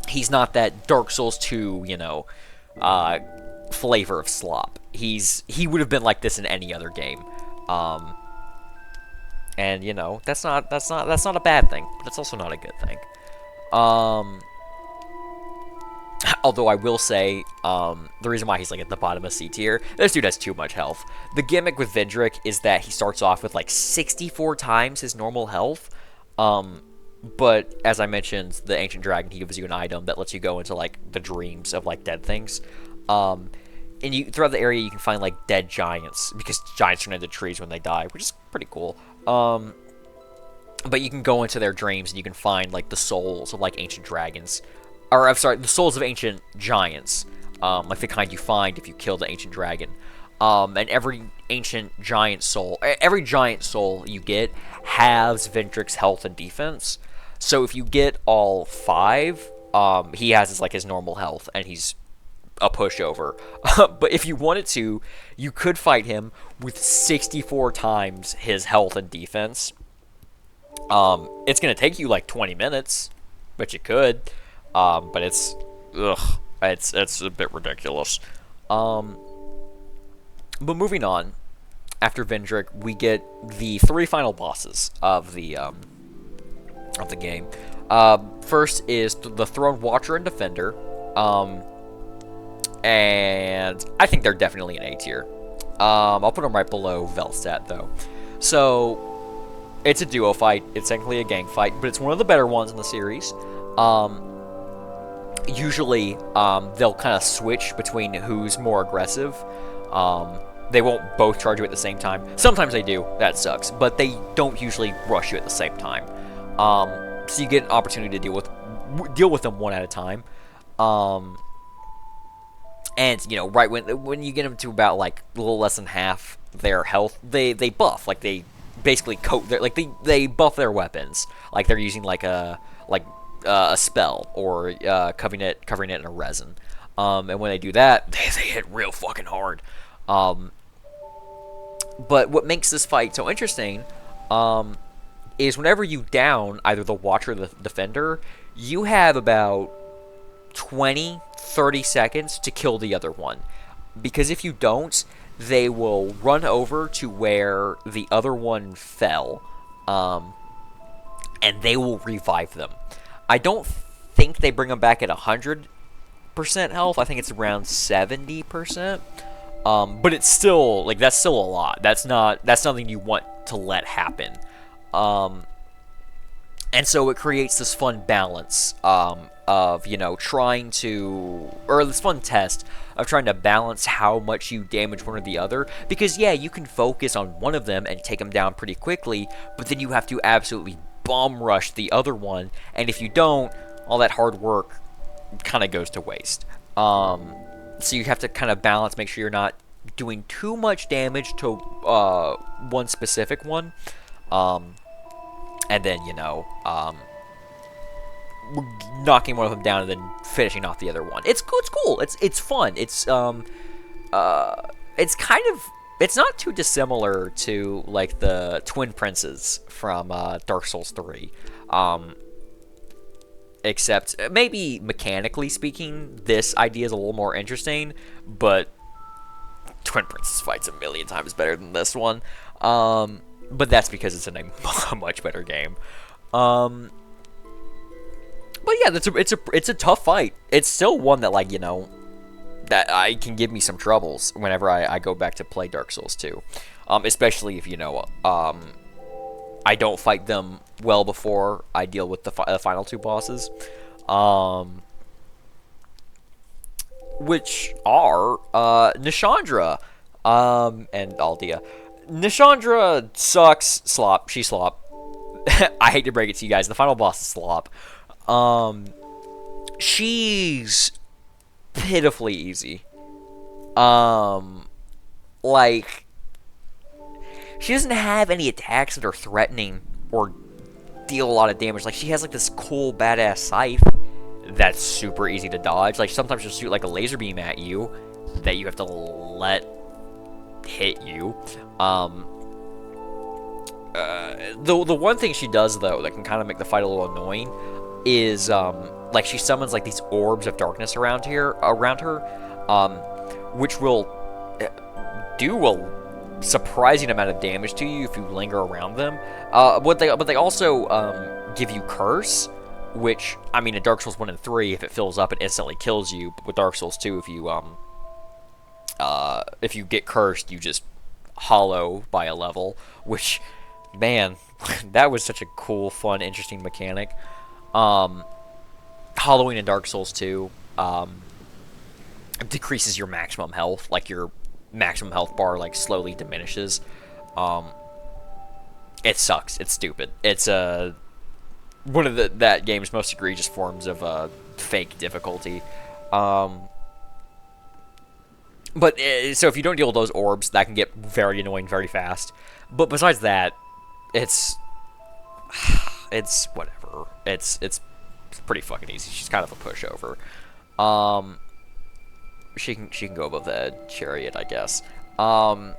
He's not that Dark Souls 2, you know, flavor of slop. He would have been like this in any other game. And, you know, that's not a bad thing, but it's also not a good thing. Although I will say, the reason why he's, like, at the bottom of C tier, this dude has too much health. The gimmick with Vendrick is that he starts off with, like, 64 times his normal health. But, as I mentioned, the Ancient Dragon, he gives you an item that lets you go into, like, the dreams of, like, dead things. And throughout the area, you can find, like, dead giants, because giants turn into trees when they die, which is pretty cool. But you can go into their dreams, and you can find, like, the souls of, like, ancient dragons. Or, I'm sorry, the souls of ancient giants. Like the kind you find if you kill the ancient dragon. And every giant soul you get halves Vendrick's health and defense. So if you get all 5, he has his normal health, and he's a pushover. But if you wanted to, you could fight him with 64 times his health and defense. It's gonna take you like 20 minutes, but you could. But it's a bit ridiculous. But moving on, after Vendrick, we get the 3 final bosses of the game. First is the Throne Watcher and Defender. And I think they're definitely an A tier. I'll put them right below Velstadt, though. So, it's a duo fight. It's technically a gang fight, but it's one of the better ones in the series. Usually, they'll kind of switch between who's more aggressive. They won't both charge you at the same time. Sometimes they do. That sucks. But they don't usually rush you at the same time. So you get an opportunity to deal with deal with them one at a time. And you know, right when you get them to about like a little less than half their health, they buff, like they basically coat their, like they buff their weapons, like they're using like a spell or covering it in a resin. And when they do that, they hit real fucking hard. But what makes this fight so interesting is whenever you down either the Watcher or the Defender, you have about 20-30 seconds to kill the other one. Because if you don't, they will run over to where the other one fell, and they will revive them. I don't think they bring them back at 100% health. I think it's around 70%. But it's still, like, that's still a lot. That's something you want to let happen. And so it creates this fun balance of, you know, trying to, or this fun test of trying to balance how much you damage one or the other. Because, yeah, you can focus on one of them and take them down pretty quickly, but then you have to absolutely bomb rush the other one. And if you don't, all that hard work kind of goes to waste. So you have to kind of balance, make sure you're not doing too much damage to one specific one. And then, you know, knocking one of them down and then finishing off the other one. It's cool. It's fun. It's kind of, it's not too dissimilar to like the Twin Princes from Dark Souls 3. Except maybe mechanically speaking, this idea is a little more interesting, but Twin Princess fight's a million times better than this one. But that's because it's in a much better game. But yeah, it's a tough fight. It's still one that, like, you know, that I can give me some troubles whenever I go back to play Dark Souls 2. Especially if, you know, I don't fight them well before I deal with the final two bosses. Which are Nishandra and Aldia. Nishandra sucks. Slop. She's slop. I hate to break it to you guys. The final boss is slop. She's pitifully easy. Like, she doesn't have any attacks that are threatening or deal a lot of damage. Like, she has like this cool badass scythe that's super easy to dodge. Like, sometimes she'll shoot like a laser beam at you that you have to let hit you. The one thing she does though that can kind of make the fight a little annoying is like she summons like these orbs of darkness around her, which will do a surprising amount of damage to you if you linger around them. But they also give you curse, which, I mean, in Dark Souls 1 and 3, if it fills up, it instantly kills you. But with Dark Souls 2, if you get cursed, you just hollow by a level, which, man, that was such a cool, fun, interesting mechanic. Hollowing in Dark Souls 2 decreases your maximum health, like your maximum health bar like slowly diminishes. It sucks. It's stupid. It's one of that game's most egregious forms of fake difficulty. But so if you don't deal with those orbs, that can get very annoying very fast. But besides that, it's whatever. It's pretty fucking easy. She's kind of a pushover. She can go above the chariot, I guess. But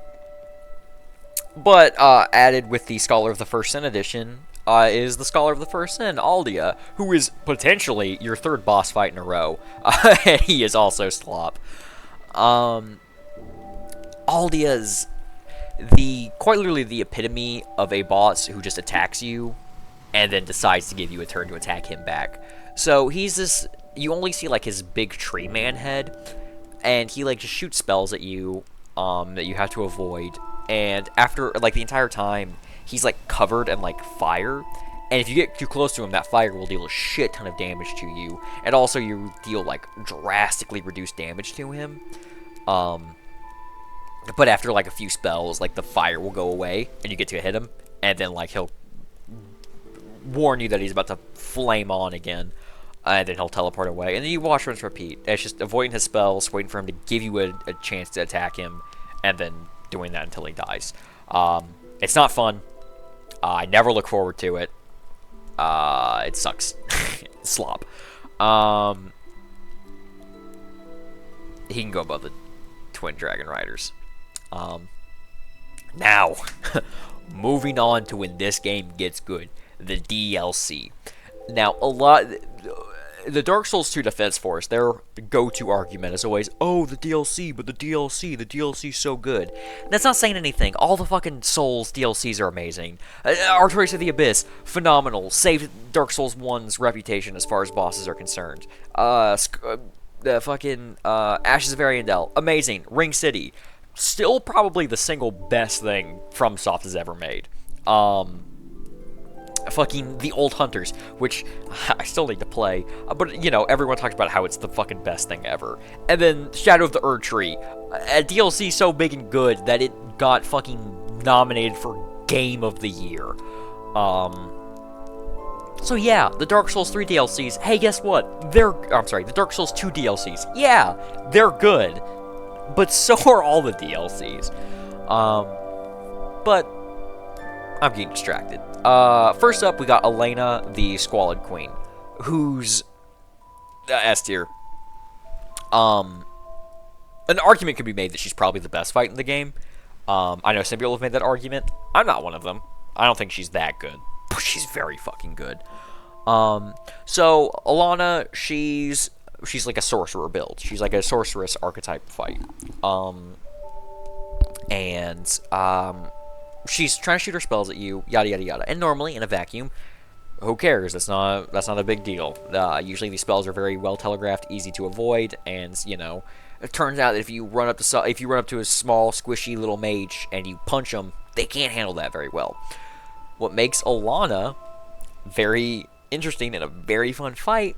added with the Scholar of the First Sin edition is the Scholar of the First Sin, Aldia, who is potentially your third boss fight in a row. And he is also slop. Aldia's quite literally the epitome of a boss who just attacks you and then decides to give you a turn to attack him back. So he's this, you only see like his big tree man head, and he like just shoots spells at you that you have to avoid, and after like the entire time he's like covered in like fire, and if you get too close to him, that fire will deal a shit ton of damage to you, and also you deal like drastically reduced damage to him. But after like a few spells, like the fire will go away and you get to hit him, and then like he'll warn you that he's about to flame on again. and then he'll teleport away, and then you watch rinse repeat. It's just avoiding his spells, waiting for him to give you a chance to attack him, and then doing that until he dies. It's not fun. I never look forward to it. It sucks. Slop. He can go above the Twin Dragon Riders. Now, moving on to when this game gets good, the DLC. Now, the Dark Souls 2 Defense Force, their go-to argument is always, oh, the DLC, but the DLC's so good. That's not saying anything. All the fucking Souls DLCs are amazing. Artorias of the Abyss, phenomenal. Saved Dark Souls 1's reputation as far as bosses are concerned. The fucking Ashes of Ariandel, amazing. Ring City, still probably the single best thing FromSoft has ever made. Fucking The Old Hunters, which I still need to play, but, you know, everyone talks about how it's the fucking best thing ever. And then Shadow of the Erd Tree, a DLC so big and good that it got fucking nominated for Game of the Year. So yeah, the Dark Souls 3 DLCs, hey, guess what? The Dark Souls 2 DLCs, yeah, they're good, but so are all the DLCs. But I'm getting distracted. First up, we got Elena, the Squalid Queen, who's S tier. An argument could be made that she's probably the best fight in the game. I know some people have made that argument. I'm not one of them. I don't think she's that good, but she's very fucking good. So Alana, she's like a sorcerer build. She's like a sorceress archetype fight. She's trying to shoot her spells at you, yada yada yada. And normally in a vacuum, who cares? That's not a big deal. Usually these spells are very well telegraphed, easy to avoid, and you know, it turns out that if you run up to a small squishy little mage and you punch them, they can't handle that very well. What makes Alana very interesting and a very fun fight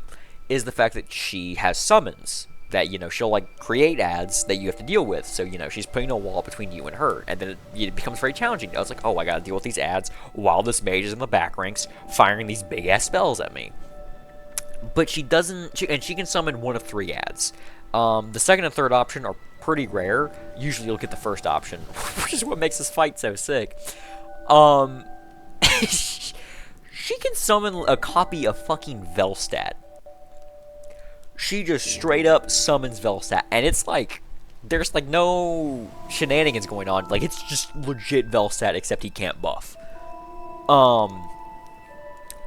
is the fact that she has summons that, you know, she'll like create ads that you have to deal with. So, you know, she's putting a wall between you and her, and then it becomes very challenging. I was like, oh, I gotta deal with these ads while this mage is in the back ranks firing these big ass spells at me. But she doesn't, and she can summon one of 3 ads. The second and third option are pretty rare. Usually you'll get the first option, which is what makes this fight so sick. She can summon a copy of fucking Velstadt. She just straight up summons Velstadt, and it's like, there's like no shenanigans going on. Like, it's just legit Velstadt, except he can't buff.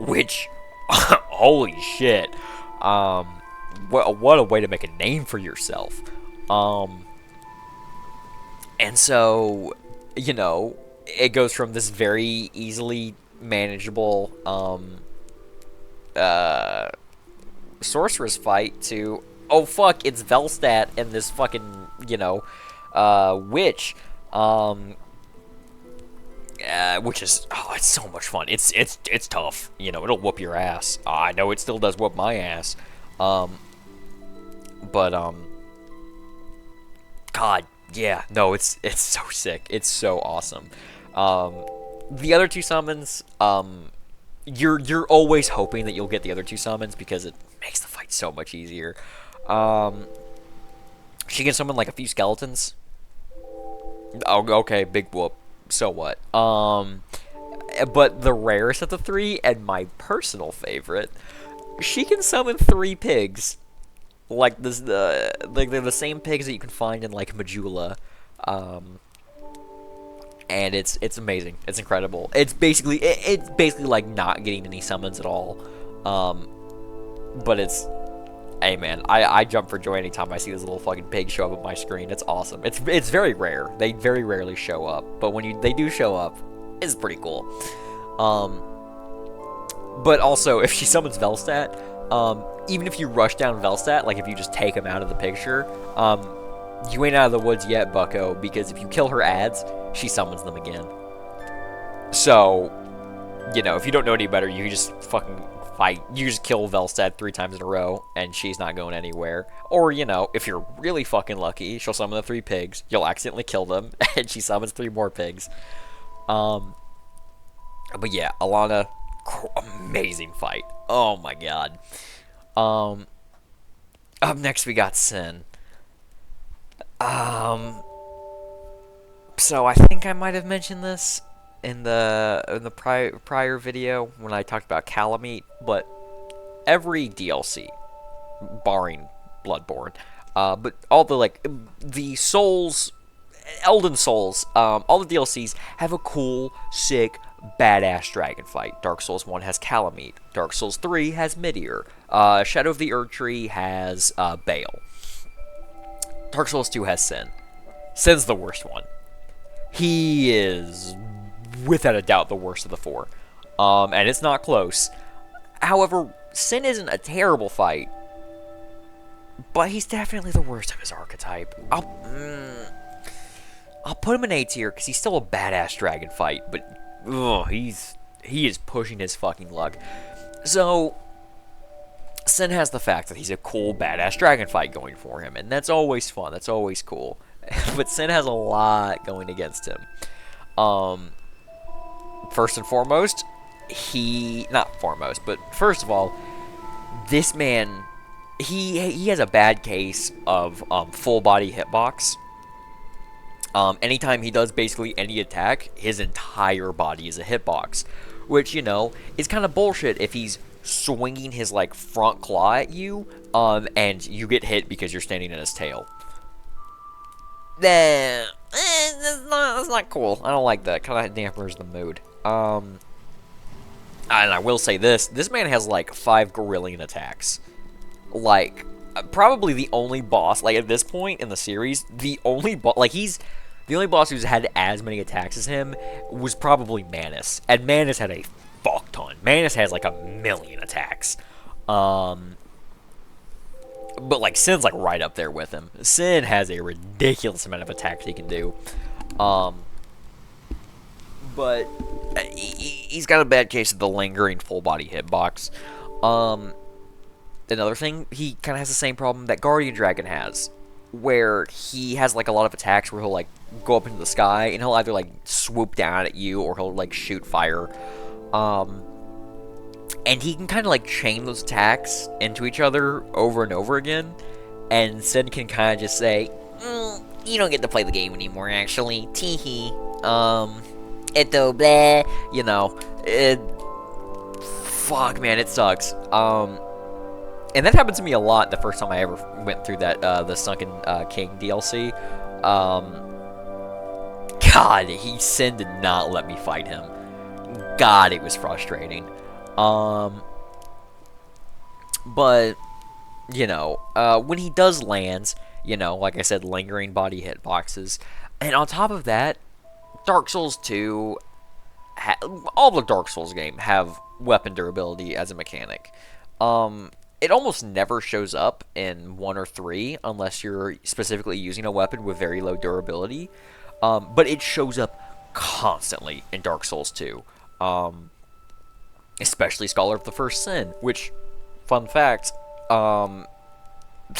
Which, holy shit. What a way to make a name for yourself. And so, you know, it goes from this very easily manageable, sorceress fight to, oh fuck, it's Velstadt and this fucking, you know, witch, which is, oh, it's so much fun. It's tough, you know, it'll whoop your ass. I know it still does whoop my ass, God, yeah, no, it's so sick, it's so awesome. The other 2 summons, you're always hoping that you'll get the other 2 summons because it makes the fight so much easier. She can summon like a few skeletons. Oh, okay, big whoop. So what? But the rarest of the 3, and my personal favorite, she can summon 3 pigs. Like this, they're the same pigs that you can find in like Majula. And it's amazing. It's incredible. It's basically like not getting any summons at all. But it's, hey man, I jump for joy anytime I see this little fucking pig show up on my screen. It's awesome. It's very rare. They very rarely show up, but when they do show up, it's pretty cool. But also, if she summons Velstadt, even if you rush down Velstadt, like if you just take him out of the picture, you ain't out of the woods yet, bucko, because if you kill her ads, she summons them again. So, you know, if you don't know any better, you just fucking fight. You just kill Velstadt 3 times in a row, and she's not going anywhere. Or, you know, if you're really fucking lucky, she'll summon the 3 pigs, you'll accidentally kill them, and she summons 3 more pigs. But yeah, Alana, amazing fight. Oh my god. Up next we got Sin. So I think I might have mentioned this in the prior video when I talked about Calamite, but every DLC, barring Bloodborne, but all the the Souls, Elden Souls, all the DLCs have a cool, sick, badass dragon fight. Dark Souls 1 has Calamite. Dark Souls 3 has Midir. Shadow of the Erdtree has Bale. Dark Souls 2 has Sin. Sin's the worst one. He is, without a doubt, the worst of the four. And it's not close. However, Sin isn't a terrible fight, but he's definitely the worst of his archetype. I'll put him in A tier because he's still a badass dragon fight, but he is pushing his fucking luck. So Sin has the fact that he's a cool badass dragon fight going for him, and that's always fun. That's always cool. But Sin has a lot going against him. First and foremost, first of all, this man, he has a bad case of full body hitbox. Anytime he does basically any attack, his entire body is a hitbox, which, you know, is kind of bullshit if he's swinging his front claw at you, and you get hit because you're standing in his tail. That's not cool. I don't like that. Kind of dampers the mood. And I will say this man has 5 Gorillion attacks. Probably the only boss, at this point in the series, the only boss who's had as many attacks as him was probably Manus. And Manus had a fuck ton. Manus has 1,000,000 attacks. But Sin's right up there with him. Sin has a ridiculous amount of attacks he can do. But he's got a bad case of the lingering full body hitbox. Another thing, he kind of has the same problem that Guardian Dragon has, where he has a lot of attacks where he'll go up into the sky and he'll either swoop down at you or he'll shoot fire. And he can kind of chain those attacks into each other over and over again, and Sin can kind of just say, You don't get to play the game anymore, actually. Teehee. Eto bleh. You know, fuck, man, it sucks. And that happened to me a lot the first time I ever went through that, the Sunken King DLC. God, Sin did not let me fight him. God, it was frustrating. But, you know, when he does lands, you know, like I said, lingering body hitboxes, and on top of that, Dark Souls 2, all the Dark Souls games have weapon durability as a mechanic. It almost never shows up in 1 or 3 unless you're specifically using a weapon with very low durability, but it shows up constantly in Dark Souls 2. Especially Scholar of the First Sin, which, fun fact,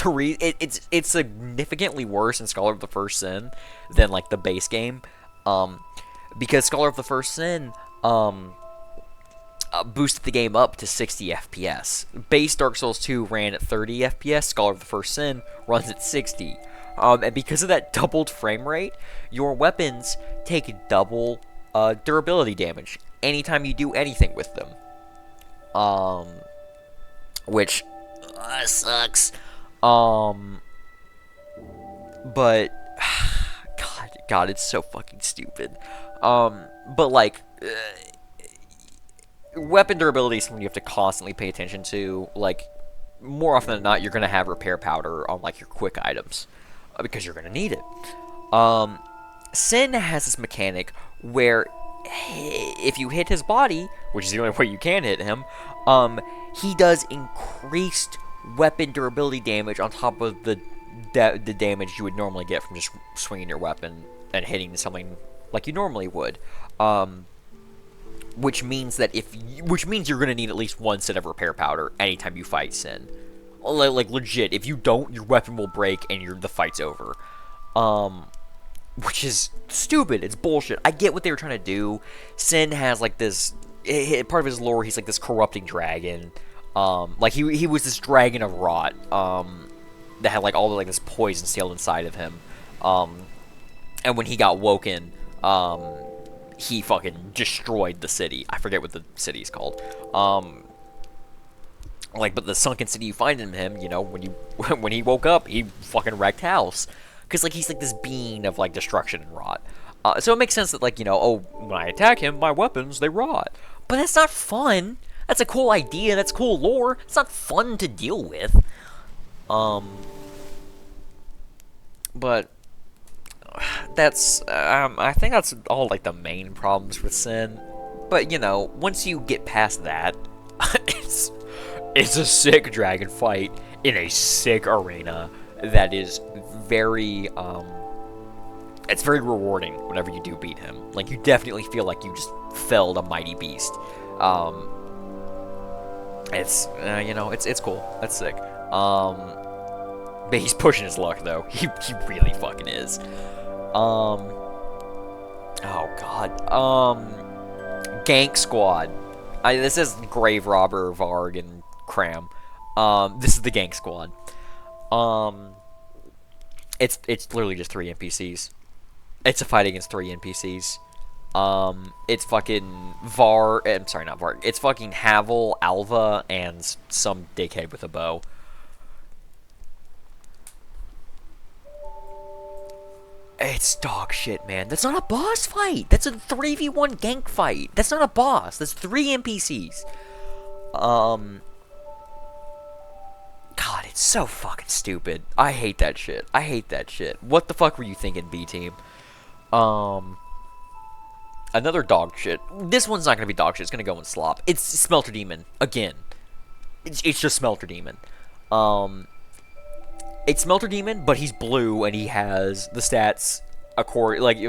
it's significantly worse in Scholar of the First Sin than the base game, because Scholar of the First Sin boosted the game up to 60 FPS. Base Dark Souls 2 ran at 30 FPS. Scholar of the First Sin runs at 60. And because of that doubled frame rate, your weapons take double durability damage anytime you do anything with them. Which sucks. But God, it's so fucking stupid. But weapon durability is something you have to constantly pay attention to. More often than not, you're gonna have repair powder on your quick items because you're gonna need it. Sin has this mechanic where if you hit his body, which is the only way you can hit him, he does increased weapon durability damage on top of the damage you would normally get from just swinging your weapon and hitting something like you normally would. Which means that you're gonna need at least one set of repair powder anytime you fight Sin. Legit, if you don't, your weapon will break and the fight's over. Which is stupid. It's bullshit. I get what they were trying to do. Sin has this part of his lore. He's this corrupting dragon. Like he was this dragon of rot. That had like all the like this poison sealed inside of him. And when he got woken, he fucking destroyed the city. I forget what the city is called. But the sunken city you find in him, you know, when you when he woke up, he fucking wrecked house. Cause like he's like this being of like destruction and rot. So it makes sense that like, you know, oh, when I attack him, my weapons they rot. But that's not fun. That's a cool idea. That's cool lore. It's not fun to deal with. But that's I think that's all like the main problems with Sin. But you know, once you get past that, it's a sick dragon fight in a sick arena that is very it's very rewarding whenever you do beat him. Like you definitely feel like you just felled a mighty beast. It's you know, it's cool. That's sick. But he's pushing his luck though. He really fucking is. Oh god. Gank Squad. This is Grave Robber, Varg, and Cram. This is the Gank Squad. It's literally just 3 NPCs. It's a fight against 3 NPCs. It's fucking I'm sorry, not Var. It's fucking Havel, Alva, and some dickhead with a bow. It's dog shit, man. That's not a boss fight. That's a 3v1 gank fight. That's not a boss. That's 3 NPCs. God, it's so fucking stupid. I hate that shit. I hate that shit. What the fuck were you thinking, B-Team? Another dog shit. This one's not gonna be dog shit. It's gonna go in slop. It's Smelter Demon. Again. It's just Smelter Demon. It's Smelter Demon, but he's blue and he has the stats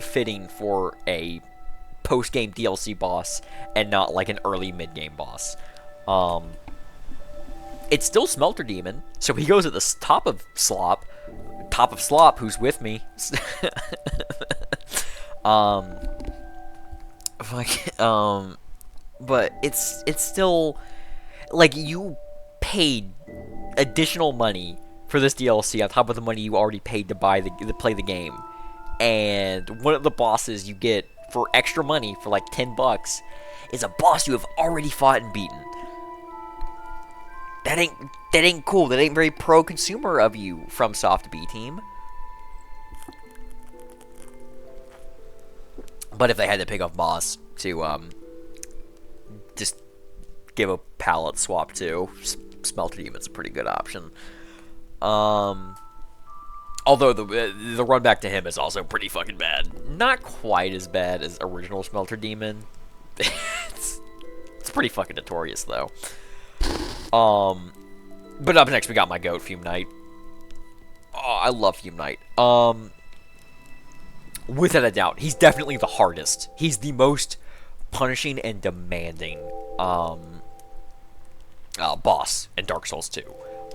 fitting for a post-game DLC boss and not like an early mid-game boss. It's still Smelter Demon, so he goes at the top of Slop. Top of Slop, who's with me? But it's still like you paid additional money for this DLC on top of the money you already paid to play the game, and one of the bosses you get for extra money for like $10 is a boss you have already fought and beaten. That ain't cool. That ain't very pro-consumer of you, FromSoft B-Team. But if they had to pick a boss to just give a palette swap to, Smelter Demon's a pretty good option. Although the run back to him is also pretty fucking bad. Not quite as bad as original Smelter Demon. it's pretty fucking notorious though. But up next we got my goat, Fume Knight. Oh, I love Fume Knight. Without a doubt, he's definitely the hardest. He's the most punishing and demanding boss in Dark Souls 2.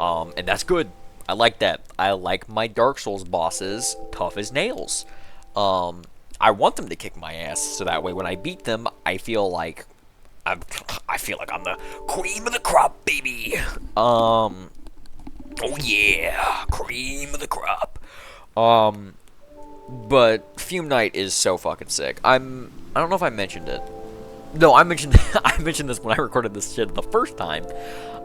And that's good. I like that. I like my Dark Souls bosses tough as nails. I want them to kick my ass, so that way when I beat them, I feel like I'm the cream of the crop, baby. Oh yeah, cream of the crop. But Fume Knight is so fucking sick. I don't know if I mentioned it. No, I mentioned this when I recorded this shit the first time.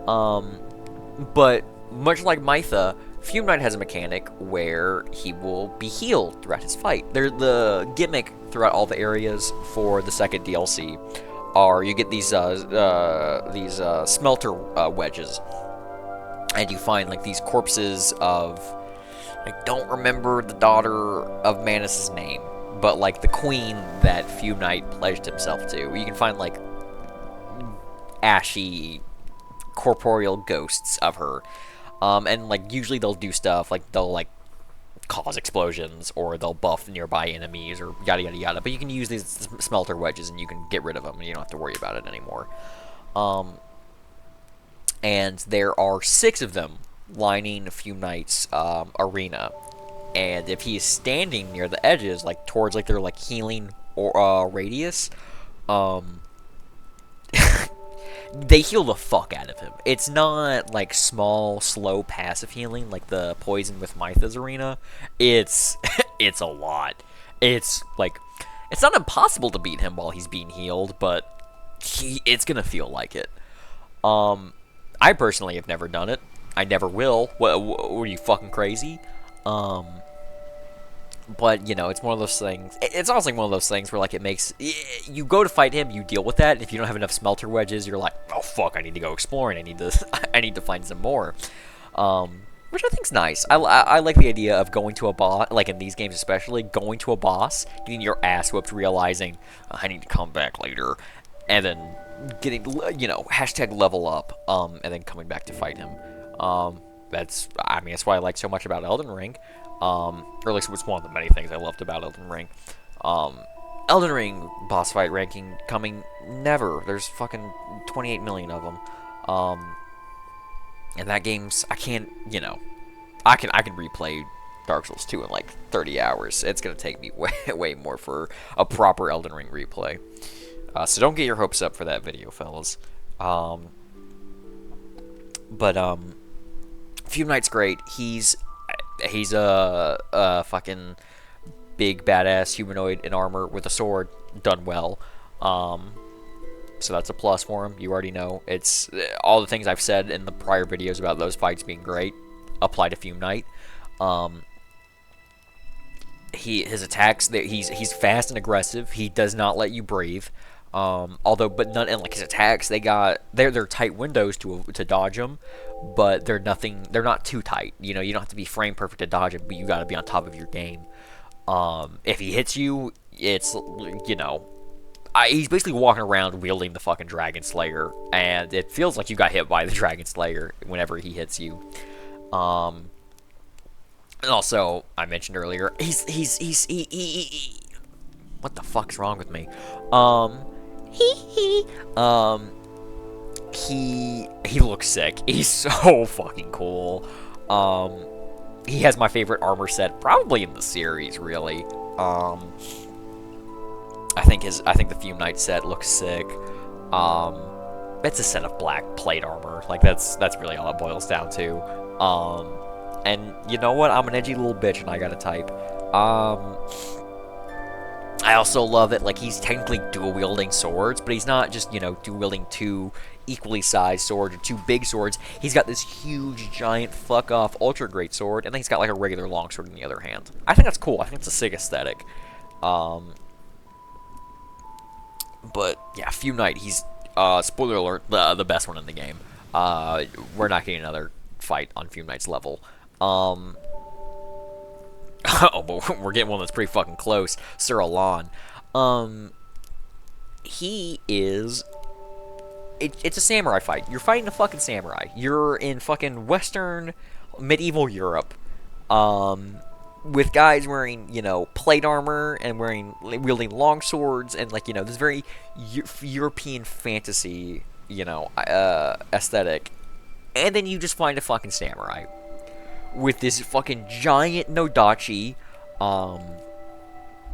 But much like Mytha, Fume Knight has a mechanic where he will be healed throughout his fight. The gimmick throughout all the areas for the second DLC are you get these smelter wedges, and you find like these corpses of, I don't remember the daughter of Manus' name, but like the queen that Fume Knight pledged himself to. You can find like ashy corporeal ghosts of her. And like usually they'll do stuff like they'll like cause explosions or they'll buff nearby enemies or yada yada yada. But you can use these smelter wedges and you can get rid of them and you don't have to worry about it anymore. And there are 6 of them lining Fume Knight's arena. And if he is standing near the edges, like towards like their like healing or radius, they heal the fuck out of him. It's not like small, slow, passive healing like the poison with Mytha's arena. It's it's a lot. It's like it's not impossible to beat him while he's being healed, but it's gonna feel like it. I personally have never done it. I never will. What were you fucking crazy? But, you know, it's one of those things. It's honestly one of those things where, like, it makes... You go to fight him, you deal with that. If you don't have enough smelter wedges, you're like, oh, fuck, I need to go exploring. I need to I need to find some more. Which I think's nice. I like the idea of going to a boss, like in these games especially, going to a boss, getting your ass whooped, realizing, I need to come back later, and then getting, you know, hashtag level up, and then coming back to fight him. That's why I like so much about Elden Ring. Or at least it was one of the many things I loved about Elden Ring. Elden Ring boss fight ranking coming never. There's fucking 28 million of them. And that game's, I can't, you know, I can replay Dark Souls 2 in like 30 hours. It's gonna take me way more for a proper Elden Ring replay. So don't get your hopes up for that video, fellas. Fume Knight's great. He's a fucking big badass humanoid in armor with a sword, done well. So that's a plus for him. You already know. It's all the things I've said in the prior videos about those fights being great apply to Fume Knight. His attacks, he's fast and aggressive. He does not let you breathe. But none, and like his attacks, they're tight windows to dodge them, but they're not too tight. You know, you don't have to be frame perfect to dodge it, but you got to be on top of your game. If he hits you, it's, you know, he's basically walking around wielding the fucking Dragon Slayer, and it feels like you got hit by the Dragon Slayer whenever he hits you. And also, I mentioned earlier, what the fuck's wrong with me? He looks sick. He's so fucking cool. He has my favorite armor set, probably in the series, really. I think the Fume Knight set looks sick. It's a set of black plate armor. Like that's really all it boils down to. And you know what? I'm an edgy little bitch, and I gotta type. I also love it, like, he's technically dual-wielding swords, but he's not just, you know, dual-wielding two equally sized swords or two big swords. He's got this huge, giant, fuck-off, ultra-great sword, and then he's got, like, a regular longsword in the other hand. I think that's cool. I think it's a sick aesthetic. But, yeah, Fume Knight, he's, spoiler alert, the best one in the game. We're not getting another fight on Fume Knight's level. Oh, but we're getting one that's pretty fucking close. Sir Alon. He is... It's a samurai fight. You're fighting a fucking samurai. You're in fucking Western medieval Europe. With guys wearing, you know, plate armor and wielding long swords and, like, you know, this very European fantasy, you know, aesthetic. And then you just find a fucking samurai with this fucking giant Nodachi, and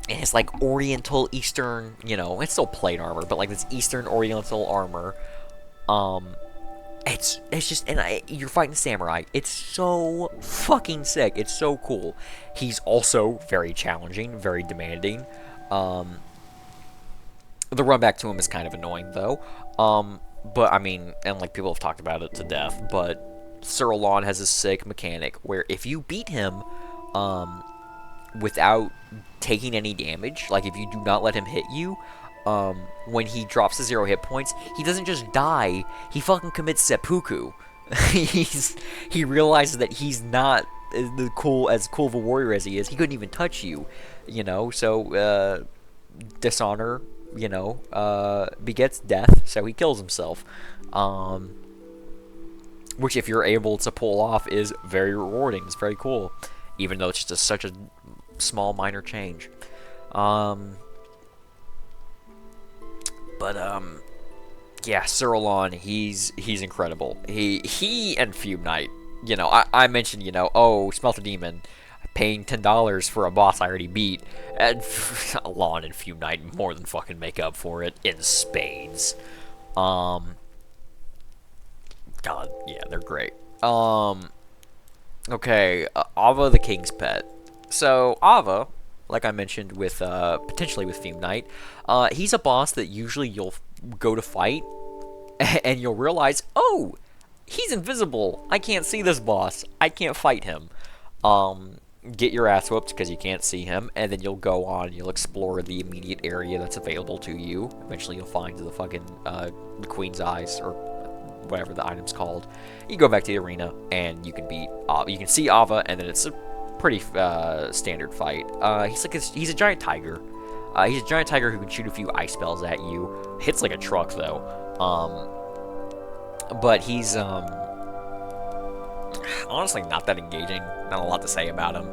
it's like Oriental Eastern, you know, it's still plate armor, but like this Eastern Oriental armor. It's just, and you're fighting samurai. It's so fucking sick. It's so cool. He's also very challenging, very demanding. The run back to him is kind of annoying though. But I mean, and like people have talked about it to death, but Sir Alon has a sick mechanic where if you beat him without taking any damage, like if you do not let him hit you, when he drops to 0 hit points, he doesn't just die, he fucking commits seppuku. He realizes that he's not as cool of a warrior as he is. He couldn't even touch you, you know, so dishonor, you know, begets death, so he kills himself. Which, if you're able to pull off, is very rewarding. It's very cool, even though it's just such a small, minor change. Yeah, Sir Alon, he's incredible. He and Fume Knight. You know, I mentioned, you know, oh, Smelter Demon, paying $10 for a boss I already beat, and Alon and Fume Knight more than fucking make up for it in spades. Yeah, they're great. Okay, Ava the King's Pet. So, Ava, like I mentioned with, potentially with Theme Night, he's a boss that usually you'll go to fight, and you'll realize, oh, he's invisible. I can't see this boss. I can't fight him. Um, get your ass whooped because you can't see him, and then you'll go on and you'll explore the immediate area that's available to you. Eventually you'll find the fucking, the Queen's Eyes, or whatever the item's called. You go back to the arena, and you can beat, you can see Ava, and then it's a pretty, standard fight. He's a giant tiger. He's a giant tiger who can shoot a few ice spells at you. Hits like a truck, though. But he's, honestly not that engaging. Not a lot to say about him.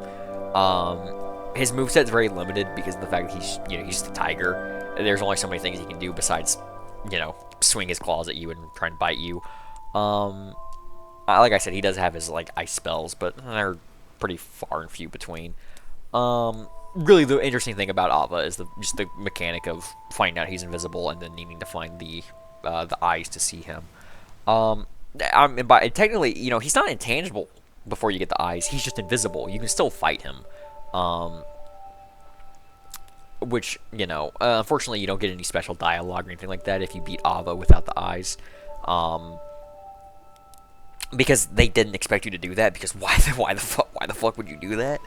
His moveset's very limited because of the fact that he's the tiger. There's only so many things he can do besides, swing his claws at you and try and bite you. Like I said, he does have his, like, ice spells, but they're pretty far and few between. Really, the interesting thing about Ava is just the mechanic of finding out he's invisible and then needing to find the eyes to see him. Technically, he's not intangible before you get the eyes. He's just invisible. You can still fight him. Which, unfortunately, you don't get any special dialogue or anything like that if you beat Ava without the eyes. Because they didn't expect you to do that. Because why the fuck would you do that?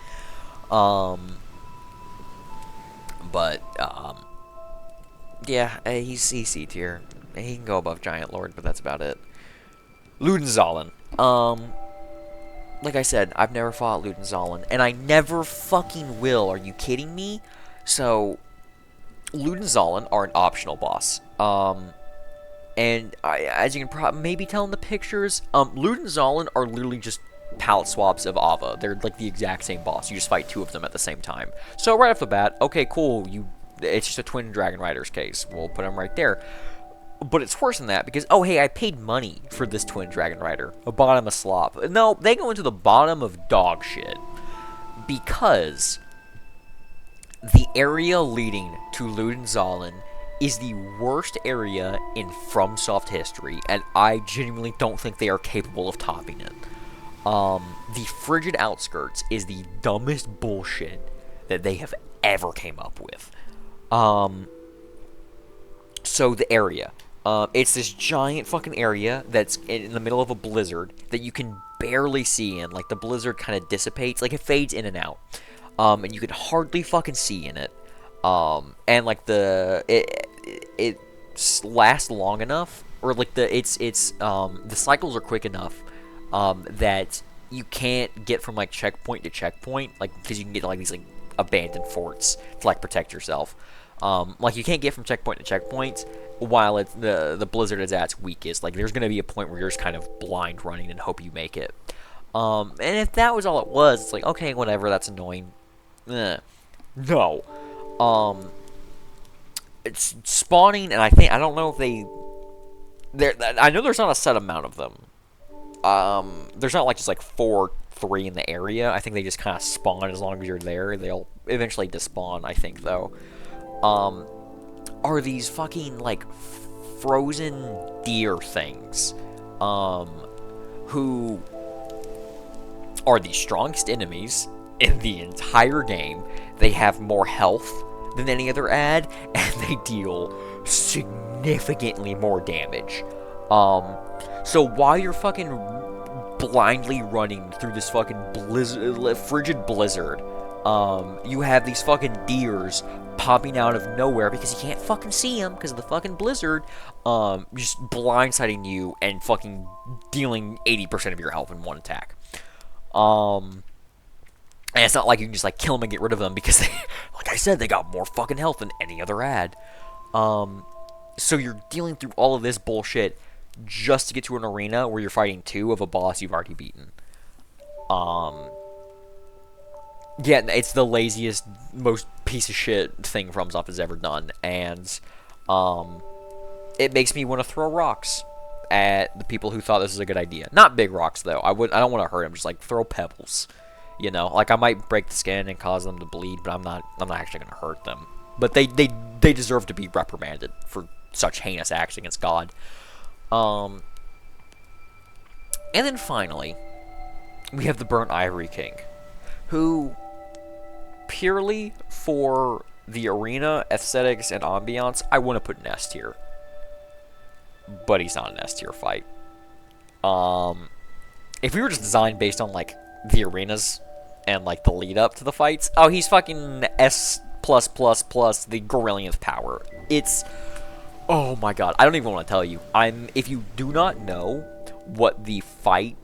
Yeah, he's C tier. He can go above Giant Lord, but that's about it. Ludenzahlen. Like I said, I've never fought Ludenzahlen, and I never fucking will. Are you kidding me? So, Ludenzahlen are an optional boss. And as you can maybe tell in the pictures, Ludenzahlen are literally just palette swaps of Ava. They're like the exact same boss. You just fight two of them at the same time. So right off the bat, okay, cool. It's just a twin Dragon Riders case. We'll put them right there. But it's worse than that because, oh, hey, I paid money for this twin Dragon Rider. A bottom of slop. No, they go into the bottom of dog shit. Because the area leading to Ludenzahlen is the worst area in FromSoft history, and I genuinely don't think they are capable of topping it. The Frigid Outskirts is the dumbest bullshit that they have ever came up with. So the area. It's this giant fucking area that's in the middle of a blizzard that you can barely see in. Like, the blizzard kind of dissipates. Like, it fades in and out. And you can hardly fucking see in it. And, like, it lasts long enough, or, like, the cycles are quick enough, that you can't get from, like, checkpoint to checkpoint, like, because you can get, like, these, like, abandoned forts to, like, protect yourself. Like, you can't get from checkpoint to checkpoint while the blizzard is at its weakest. Like, there's going to be a point where you're just kind of blind running and hope you make it. And if that was all it was, it's like, okay, whatever, that's annoying. No. It's spawning, and I don't know if I know there's not a set amount of them. There's not, like, just, like, 3 in the area. I think they just kind of spawn as long as you're there. They'll eventually despawn, I think, though. Are these fucking, like, frozen deer things, who are the strongest enemies in the entire game. They have more health than any other ad, and they deal significantly more damage. So while you're fucking blindly running through this fucking frigid blizzard, you have these fucking deers popping out of nowhere because you can't fucking see them because of the fucking blizzard, just blindsiding you and fucking dealing 80% of your health in one attack. And it's not like you can just, like, kill them and get rid of them because they, like I said, they got more fucking health than any other ad. So you're dealing through all of this bullshit just to get to an arena where you're fighting 2 of a boss you've already beaten. Yeah, it's the laziest, most piece of shit thing FromSoft has ever done, and it makes me want to throw rocks at the people who thought this was a good idea. Not big rocks, though. I don't want to hurt them. Just, like, throw pebbles. You know, like, I might break the skin and cause them to bleed, but I'm not actually going to hurt them. But they deserve to be reprimanded for such heinous acts against God. And then finally, we have the Burnt Ivory King, who, purely for the arena, aesthetics, and ambiance, I want to put in S tier. But he's not an S tier fight. If we were just designed based on, like, the arenas and, like, the lead up to the fights, oh, he's fucking S+++ the Gorillionth power. It's, oh my god, I don't even want to tell you. If you do not know what the fight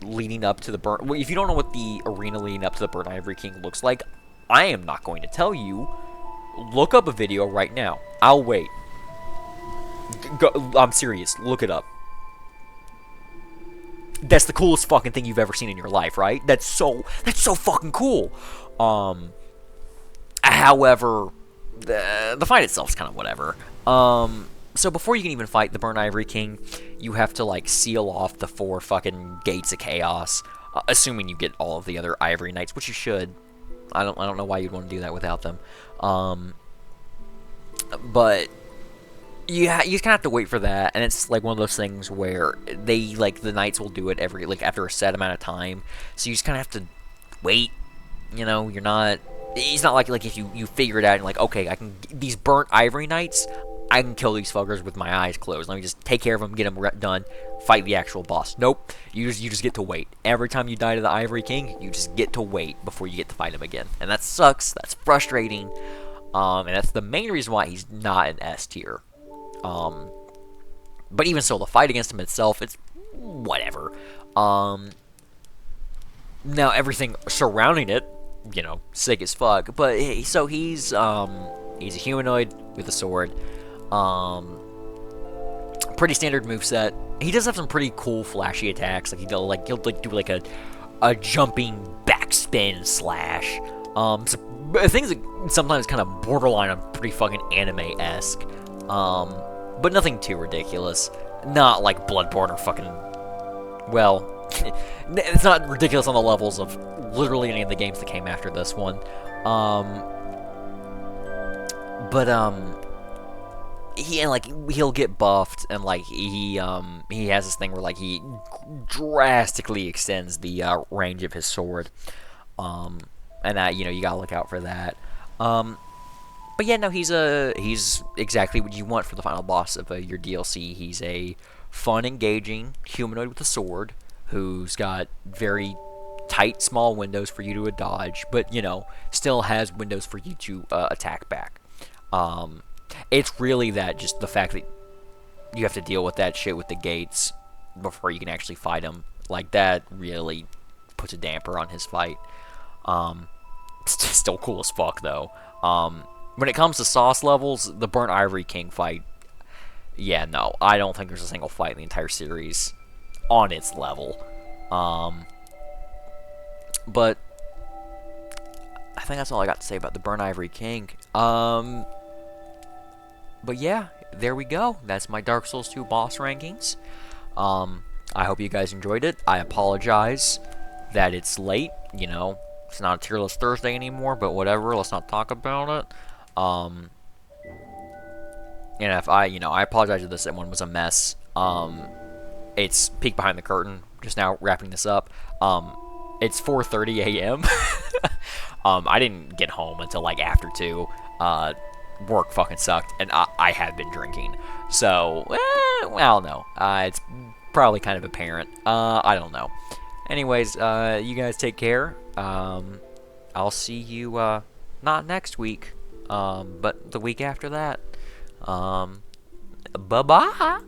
leading up to the Burnt, if you don't know what the arena leading up to the Burnt Ivory King looks like, I am not going to tell you. Look up a video right now. I'll wait. I'm serious. Look it up. That's the coolest fucking thing you've ever seen in your life, right? That's so fucking cool. However, the fight itself is kind of whatever. So before you can even fight the Burnt Ivory King, you have to, like, seal off the 4 fucking gates of chaos, assuming you get all of the other Ivory Knights, which you should. I don't know why you'd want to do that without them. But you kind of have to wait for that, and it's like one of those things where they, like, the knights will do it every, like, after a set amount of time, so you just kind of have to wait. You know, it's not like if you figure it out and, like, okay, I can, these Burnt Ivory Knights, I can kill these fuckers with my eyes closed. Let me just take care of them, get them done, fight the actual boss. Nope, you just get to wait. Every time you die to the Ivory King, you just get to wait before you get to fight him again, and that sucks. That's frustrating, and that's the main reason why he's not an S tier. But even so, the fight against him itself, it's whatever. Now everything surrounding it, you know, sick as fuck. But so he's a humanoid with a sword. Pretty standard moveset. He does have some pretty cool, flashy attacks. Like he'll do like a jumping backspin slash. So things that sometimes kind of borderline on pretty fucking anime-esque. But nothing too ridiculous. Not like Bloodborne or fucking, well, it's not ridiculous on the levels of literally any of the games that came after this one. He'll get buffed, and like he has this thing where like he drastically extends the range of his sword, and that, you know, you gotta look out for that. But yeah, no, he's exactly what you want for the final boss of your DLC. He's a fun, engaging humanoid with a sword who's got very tight, small windows for you to dodge, but, you know, still has windows for you to attack back. It's really that, just the fact that you have to deal with that shit with the gates before you can actually fight him. Like, that really puts a damper on his fight. It's still cool as fuck, though. When it comes to sauce levels, the Burnt Ivory King fight, yeah, no, I don't think there's a single fight in the entire series on its level. But I think that's all I got to say about the Burnt Ivory King. But yeah, there we go. That's my Dark Souls 2 boss rankings. I hope you guys enjoyed it. I apologize that it's late. You know, it's not a Tier List Thursday anymore, but whatever. Let's not talk about it. And if I apologize if this one was a mess. It's peek behind the curtain. Just now wrapping this up. It's 4:30 a.m. I didn't get home until like after 2. Work fucking sucked, and I have been drinking. So, well, no. It's probably kind of apparent. I don't know. Anyways, you guys take care. I'll see you, not next week, but the week after that. Bye-bye.